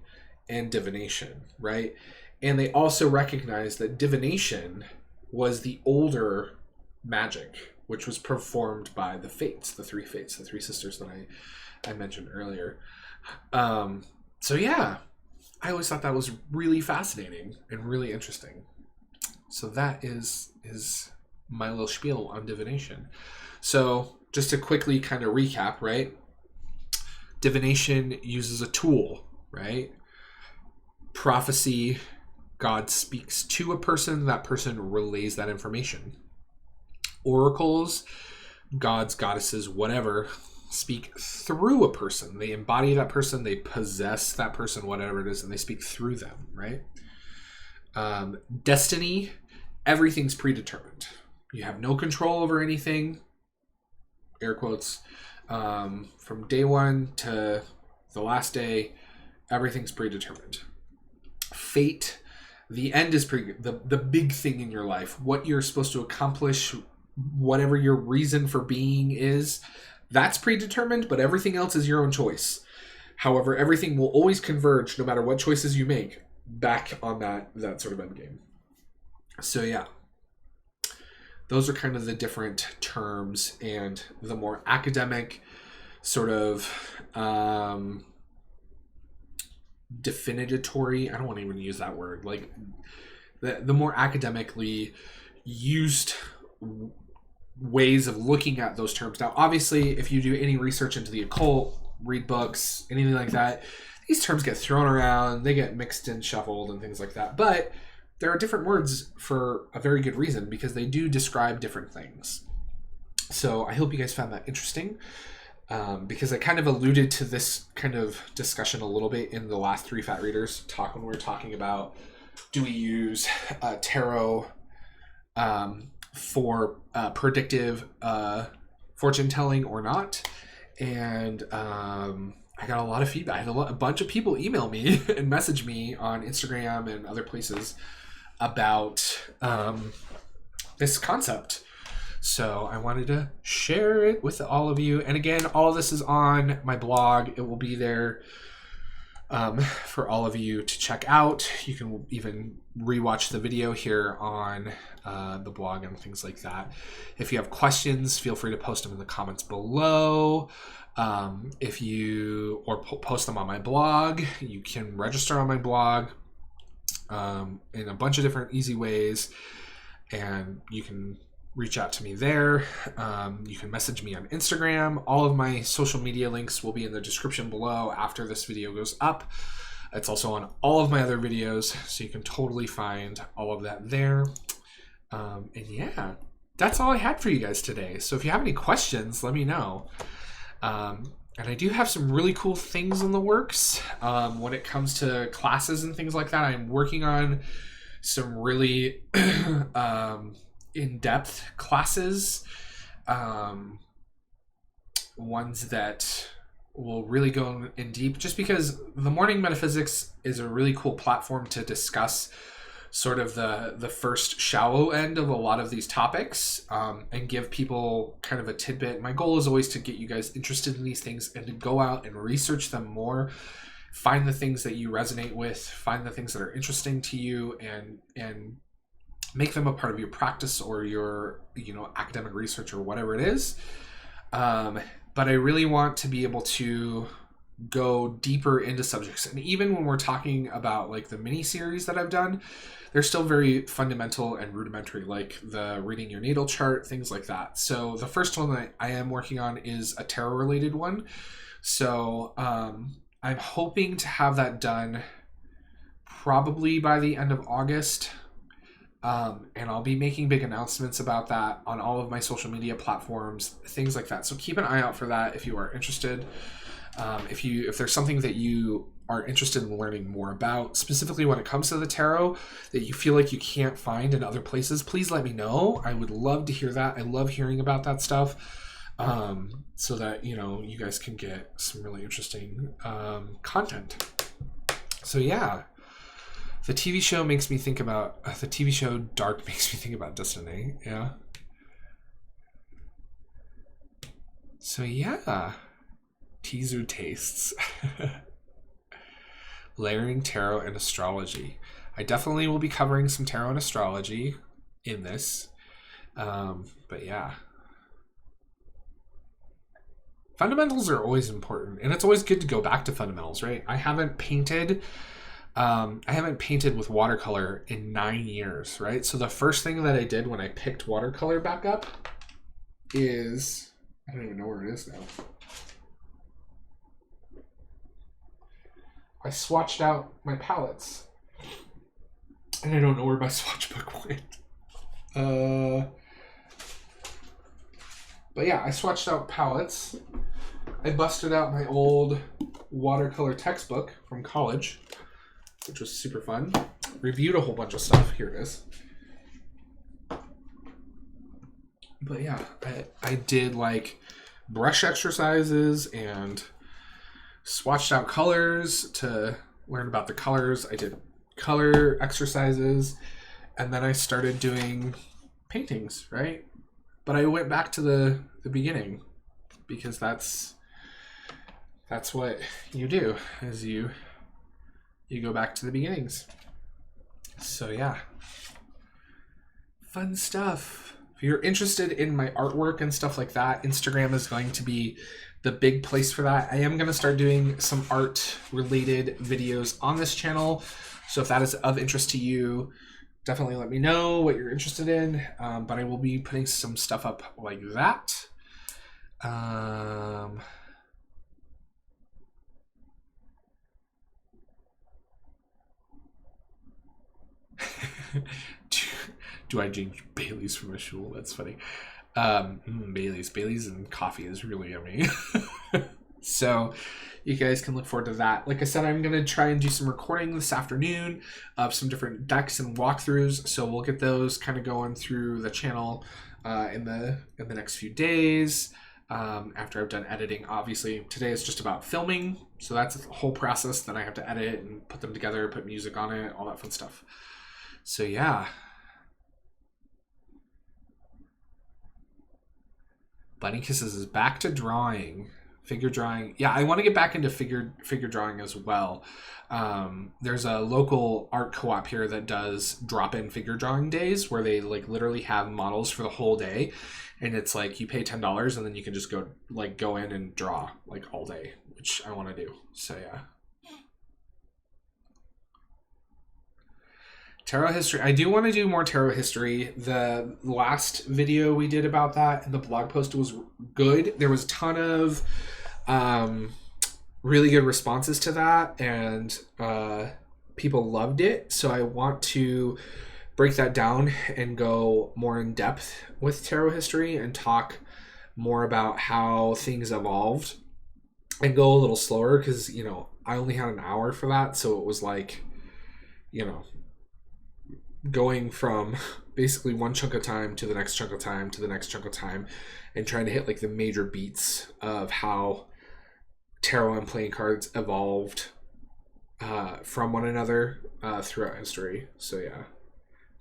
and divination, right? And they also recognized that divination was the older magic, which was performed by the fates, the three sisters that I mentioned earlier. So yeah, I always thought that was really fascinating and really interesting. So that is my little spiel on divination. So just to quickly kind of recap, right? Divination uses a tool, right? Prophecy, God speaks to a person, that person relays that information. Oracles, gods, goddesses, whatever, speak through a person. They embody that person, they possess that person, whatever it is, and they speak through them, right? Destiny, everything's predetermined. You have no control over anything, air quotes, from day one to the last day, everything's predetermined. Fate, the end is the big thing in your life, what you're supposed to accomplish, whatever your reason for being is, that's predetermined, but everything else is your own choice. However, everything will always converge, no matter what choices you make, back on that sort of end game. So yeah, those are kind of the different terms, and the more academic sort of definitory, I don't want to even use that word, like the more academically used ways of looking at those terms. Now, obviously, if you do any research into the occult, read books, anything like that, these terms get thrown around, they get mixed and shuffled and things like that. But there are different words for a very good reason, because they do describe different things. So I hope you guys found that interesting, because I kind of alluded to this kind of discussion a little bit in the last 3 Fat Readers talk, when we were talking about, do we use tarot for predictive fortune telling or not? And I got a lot of feedback. I had a bunch of people email me and message me on Instagram and other places about this concept. So I wanted to share it with all of you. And again, all of this is on my blog. It will be there for all of you to check out. You can even rewatch the video here on the blog and things like that. If you have questions, feel free to post them in the comments below. If you post them on my blog, you can register on my blog in a bunch of different easy ways, and you can reach out to me there. You can message me on Instagram. All of my social media links will be in the description below after this video goes up. It's also on all of my other videos, so you can totally find all of that there. And yeah, that's all I had for you guys today. So if you have any questions, let me know. And I do have some really cool things in the works when it comes to classes and things like that. I'm working on some really in-depth classes, ones that will really go in deep, just because the Morning Metaphysics is a really cool platform to discuss sort of the first shallow end of a lot of these topics, and give people kind of a tidbit. My goal is always to get you guys interested in these things and to go out and research them more, find the things that you resonate with, find the things that are interesting to you, and make them a part of your practice or your, academic research or whatever it is. But I really want to be able to go deeper into subjects. And even when we're talking about like the mini series that I've done, they're still very fundamental and rudimentary, like the reading your natal chart, things like that. So the first one that I am working on is a tarot related one. So I'm hoping to have that done probably by the end of August. And I'll be making big announcements about that on all of my social media platforms, things like that. So keep an eye out for that if you are interested. If there's something that you are interested in learning more about, specifically when it comes to the tarot, that you feel like you can't find in other places, please let me know. I would love to hear that. I love hearing about that stuff, so that, you know, you guys can get some really interesting content. So yeah, the TV show makes me think about, the TV show Dark makes me think about Destiny, yeah. So yeah, teaser tastes. Layering tarot and astrology. I definitely will be covering some tarot and astrology in this. But yeah. Fundamentals are always important, and it's always good to go back to fundamentals, right? I haven't painted with watercolor in 9 years, right? So the first thing that I did when I picked watercolor back up is, I don't even know where it is now. I swatched out my palettes, and I don't know where my swatch book went. But yeah, I swatched out palettes. I busted out my old watercolor textbook from college, which was super fun. Reviewed a whole bunch of stuff. Here it is. But yeah, I did like brush exercises and swatched out colors to learn about the colors. I did color exercises, and then I started doing paintings, right? But I went back to the beginning, because that's what you do, is you go back to the beginnings. So yeah, fun stuff. If you're interested in my artwork and stuff like that, Instagram is going to be the big place for that. I am going to start doing some art related videos on this channel. So if that is of interest to you, definitely let me know what you're interested in. But I will be putting some stuff up like that. Do I drink Bailey's from a shul? That's funny. Bailey's and coffee is really yummy. So you guys can look forward to that. Like I said, I'm going to try and do some recording this afternoon of some different decks and walkthroughs. So we'll get those kind of going through the channel in the next few days. After I've done editing, obviously today is just about filming. So that's the whole process. Then I have to edit and put them together, put music on it, all that fun stuff. So yeah. Bunny Kisses is back to drawing. Figure drawing. Yeah, I want to get back into figure drawing as well. There's a local art co-op here that does drop-in figure drawing days where they like literally have models for the whole day, and it's like you pay $10 and then you can just go in and draw like all day, which I want to do. So yeah. Tarot history. I do want to do more tarot history. The last video we did about that and the blog post was good. There was a ton of really good responses to that, and people loved it. So I want to break that down and go more in depth with tarot history and talk more about how things evolved and go a little slower, because, you know, I only had an hour for that. So it was like, you know, going from basically one chunk of time to the next chunk of time to the next chunk of time, and trying to hit like the major beats of how tarot and playing cards evolved from one another throughout history. So yeah,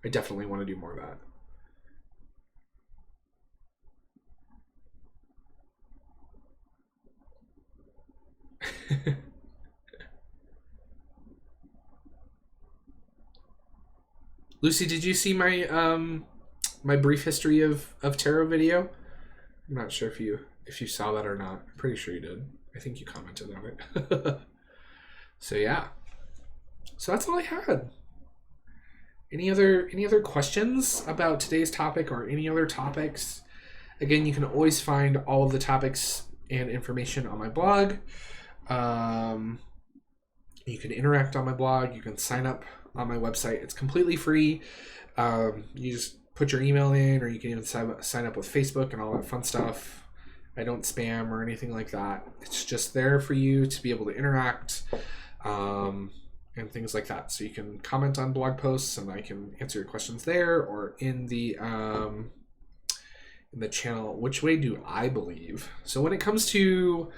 I definitely want to do more of that. Lucy, did you see my my brief history of tarot video? I'm not sure if you saw that or not. I'm pretty sure you did. I think you commented on it. So yeah. So that's all I had. Any other questions about today's topic or any other topics? Again, you can always find all of the topics and information on my blog. You can interact on my blog. You can sign up on my website. It's completely free. You just put your email in, or you can even sign up with Facebook and all that fun stuff. I don't spam or anything like that. It's just there for you to be able to interact. And things like that. So you can comment on blog posts, and I can answer your questions there, or in the channel. Which way do I believe? So when it comes to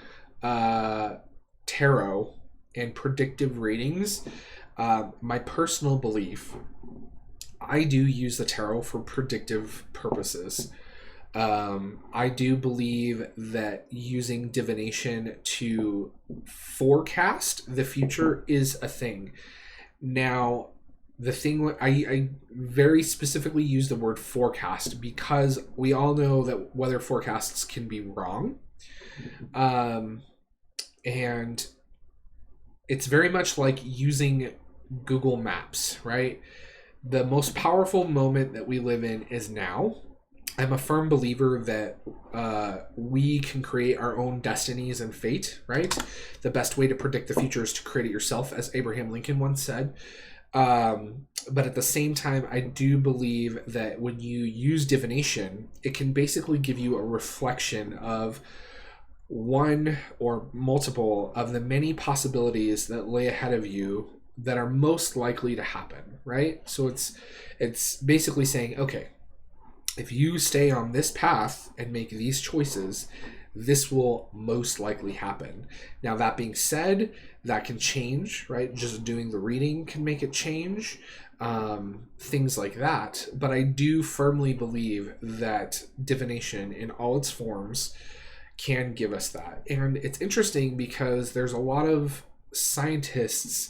tarot and predictive readings, my personal belief, I do use the tarot for predictive purposes. I do believe that using divination to forecast the future is a thing. Now, the thing, I very specifically use the word forecast because we all know that weather forecasts can be wrong. And it's very much like using Google Maps, right? The most powerful moment that we live in is now. I'm a firm believer that we can create our own destinies and fate, right? The best way to predict the future is to create it yourself, as Abraham Lincoln once said. But at the same time, I do believe that when you use divination, it can basically give you a reflection of one or multiple of the many possibilities that lay ahead of you that are most likely to happen, right? So it's basically saying, okay, if you stay on this path and make these choices, this will most likely happen. Now, that being said, that can change, right? Just doing the reading can make it change, things like that. But I do firmly believe that divination in all its forms can give us that. And it's interesting because there's a lot of scientists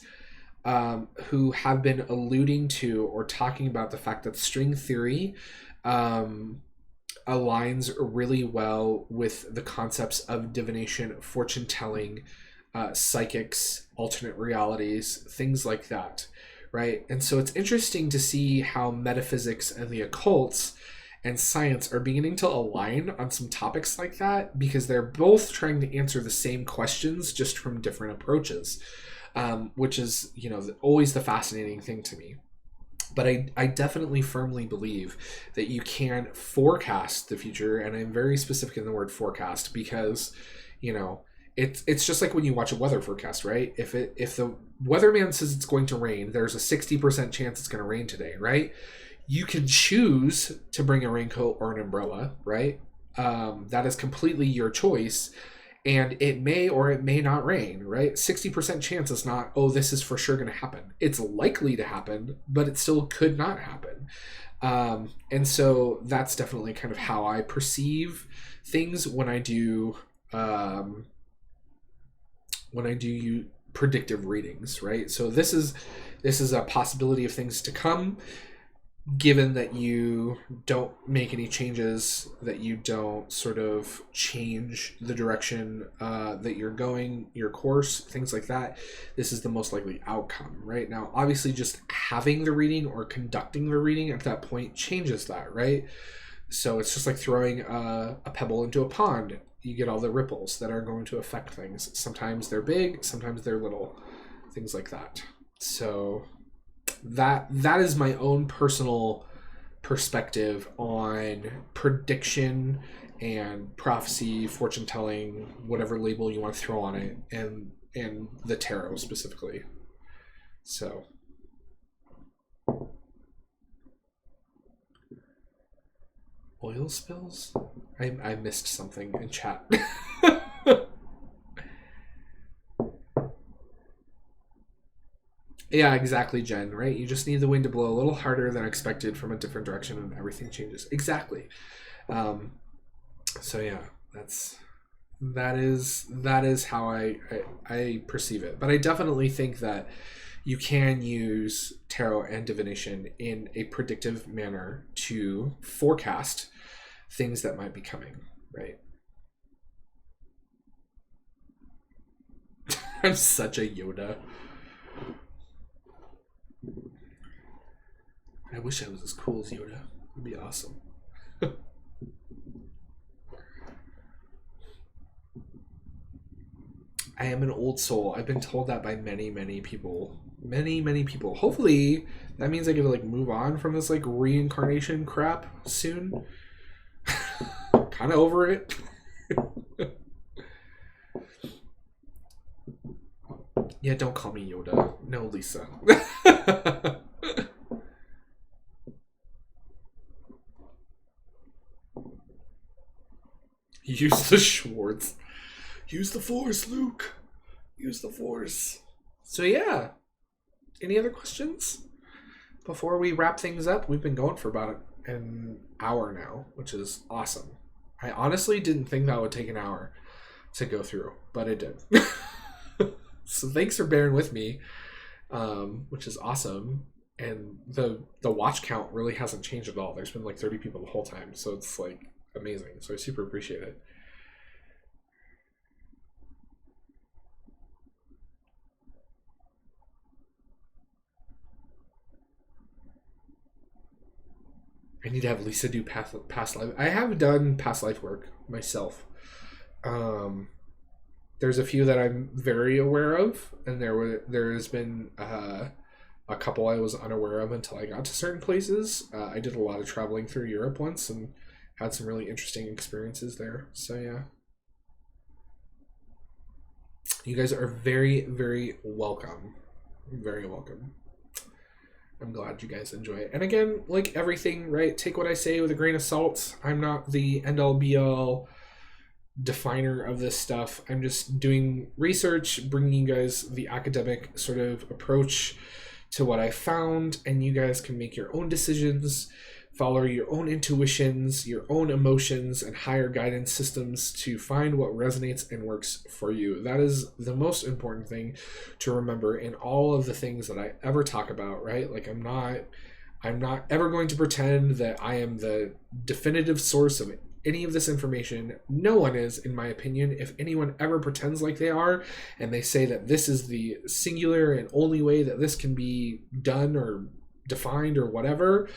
who have been alluding to or talking about the fact that string theory aligns really well with the concepts of divination, fortune telling, psychics, alternate realities, things like that, right? And so it's interesting to see how metaphysics and the occults and science are beginning to align on some topics like that, because they're both trying to answer the same questions just from different approaches, which is, always the fascinating thing to me. But I definitely firmly believe that you can forecast the future, and I'm very specific in the word forecast because, it's just like when you watch a weather forecast, right? If the weatherman says it's going to rain, there's a 60% chance it's going to rain today, right? You can choose to bring a raincoat or an umbrella, right? That is completely your choice. And it may or it may not rain, right? 60% chance is not, oh, this is for sure going to happen. It's likely to happen, but it still could not happen. And so that's definitely kind of how I perceive things when I do predictive readings, right? So this is a possibility of things to come. Given that you don't make any changes, that you don't sort of change the direction that you're going, your course, things like that, this is the most likely outcome, right? Now, obviously, just having the reading or conducting the reading at that point changes that, right? So it's just like throwing a pebble into a pond. You get all the ripples that are going to affect things. Sometimes they're big, sometimes they're little, things like that. So that is my own personal perspective on prediction and prophecy, fortune telling, whatever label you want to throw on it, and the tarot specifically. So oil spills? I missed something in chat. Yeah, exactly, Jen, right? You just need the wind to blow a little harder than expected from a different direction and everything changes. Exactly. So yeah, that is how I perceive it. But I definitely think that you can use tarot and divination in a predictive manner to forecast things that might be coming, right? I'm such a Yoda. I wish I was as cool as Yoda. It'd be awesome. I am an old soul. I've been told that by many, many people. Many, many people. Hopefully, that means I get to like move on from this like reincarnation crap soon. Kind of over it. Yeah, don't call me Yoda. No, Lisa. Use the Schwartz. Use the Force, Luke. Use the Force. So yeah. Any other questions? Before we wrap things up, we've been going for about an hour now, which is awesome. I honestly didn't think that would take an hour to go through, but it did. So thanks for bearing with me, which is awesome. And the watch count really hasn't changed at all. There's been like 30 people the whole time, so it's like amazing. So I super appreciate it. I need to have Lisa do past life. I have done past life work myself. There's a few that I'm very aware of, and there has been a couple I was unaware of until I got to certain places. I did a lot of traveling through Europe once and had some really interesting experiences there. So yeah. You guys are very, very welcome. Very welcome. I'm glad you guys enjoy it. And again, like everything, right? Take what I say with a grain of salt. I'm not the end-all be-all definer of this stuff. I'm just doing research, bringing you guys the academic sort of approach to what I found, and you guys can make your own decisions, follow your own intuitions, your own emotions, and higher guidance systems to find what resonates and works for you. That is the most important thing to remember in all of the things that I ever talk about, right? Like I'm not ever going to pretend that I am the definitive source of any of this information. No one is, in my opinion. If anyone ever pretends like they are, and they say that this is the singular and only way that this can be done or defined or whatever,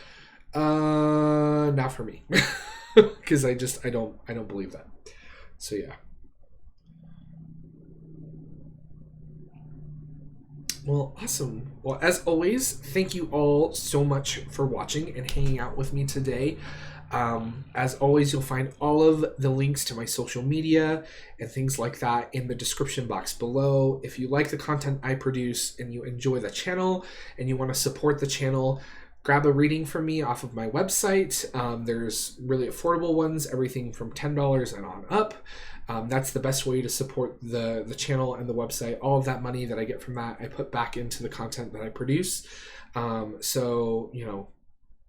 not for me. Because I don't believe that. So yeah. Well, awesome. Well, as always, thank you all so much for watching and hanging out with me today. As always, you'll find all of the links to my social media and things like that in the description box below. If you like the content I produce and you enjoy the channel and you want to support the channel, grab a reading from me off of my website. There's really affordable ones, everything from $10 and on up. That's the best way to support the channel and the website. All of that money that I get from that, I put back into the content that I produce. So, you know,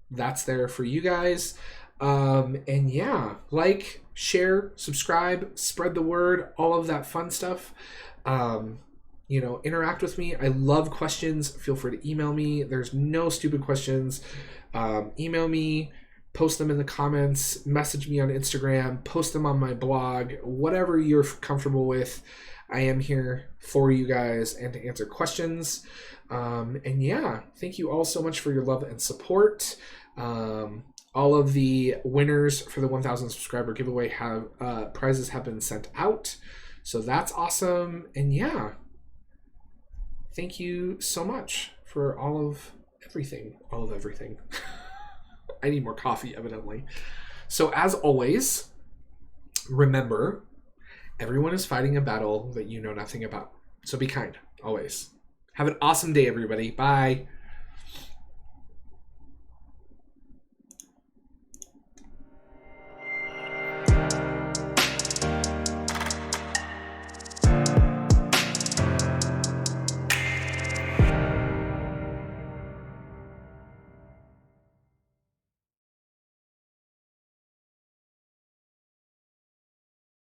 that's there for you guys. And yeah, like, share, subscribe, spread the word, all of that fun stuff. You know, interact with me. I love questions. Feel free to email me. There's no stupid questions. Email me, post them in the comments, message me on Instagram, post them on my blog, whatever you're comfortable with. I am here for you guys and to answer questions. And yeah, thank you all so much for your love and support. All of the winners for the 1,000 subscriber giveaway have prizes have been sent out. So that's awesome. And yeah, thank you so much for all of everything. All of everything. I need more coffee, evidently. So as always, remember, everyone is fighting a battle that you know nothing about. So be kind, always. Have an awesome day, everybody. Bye.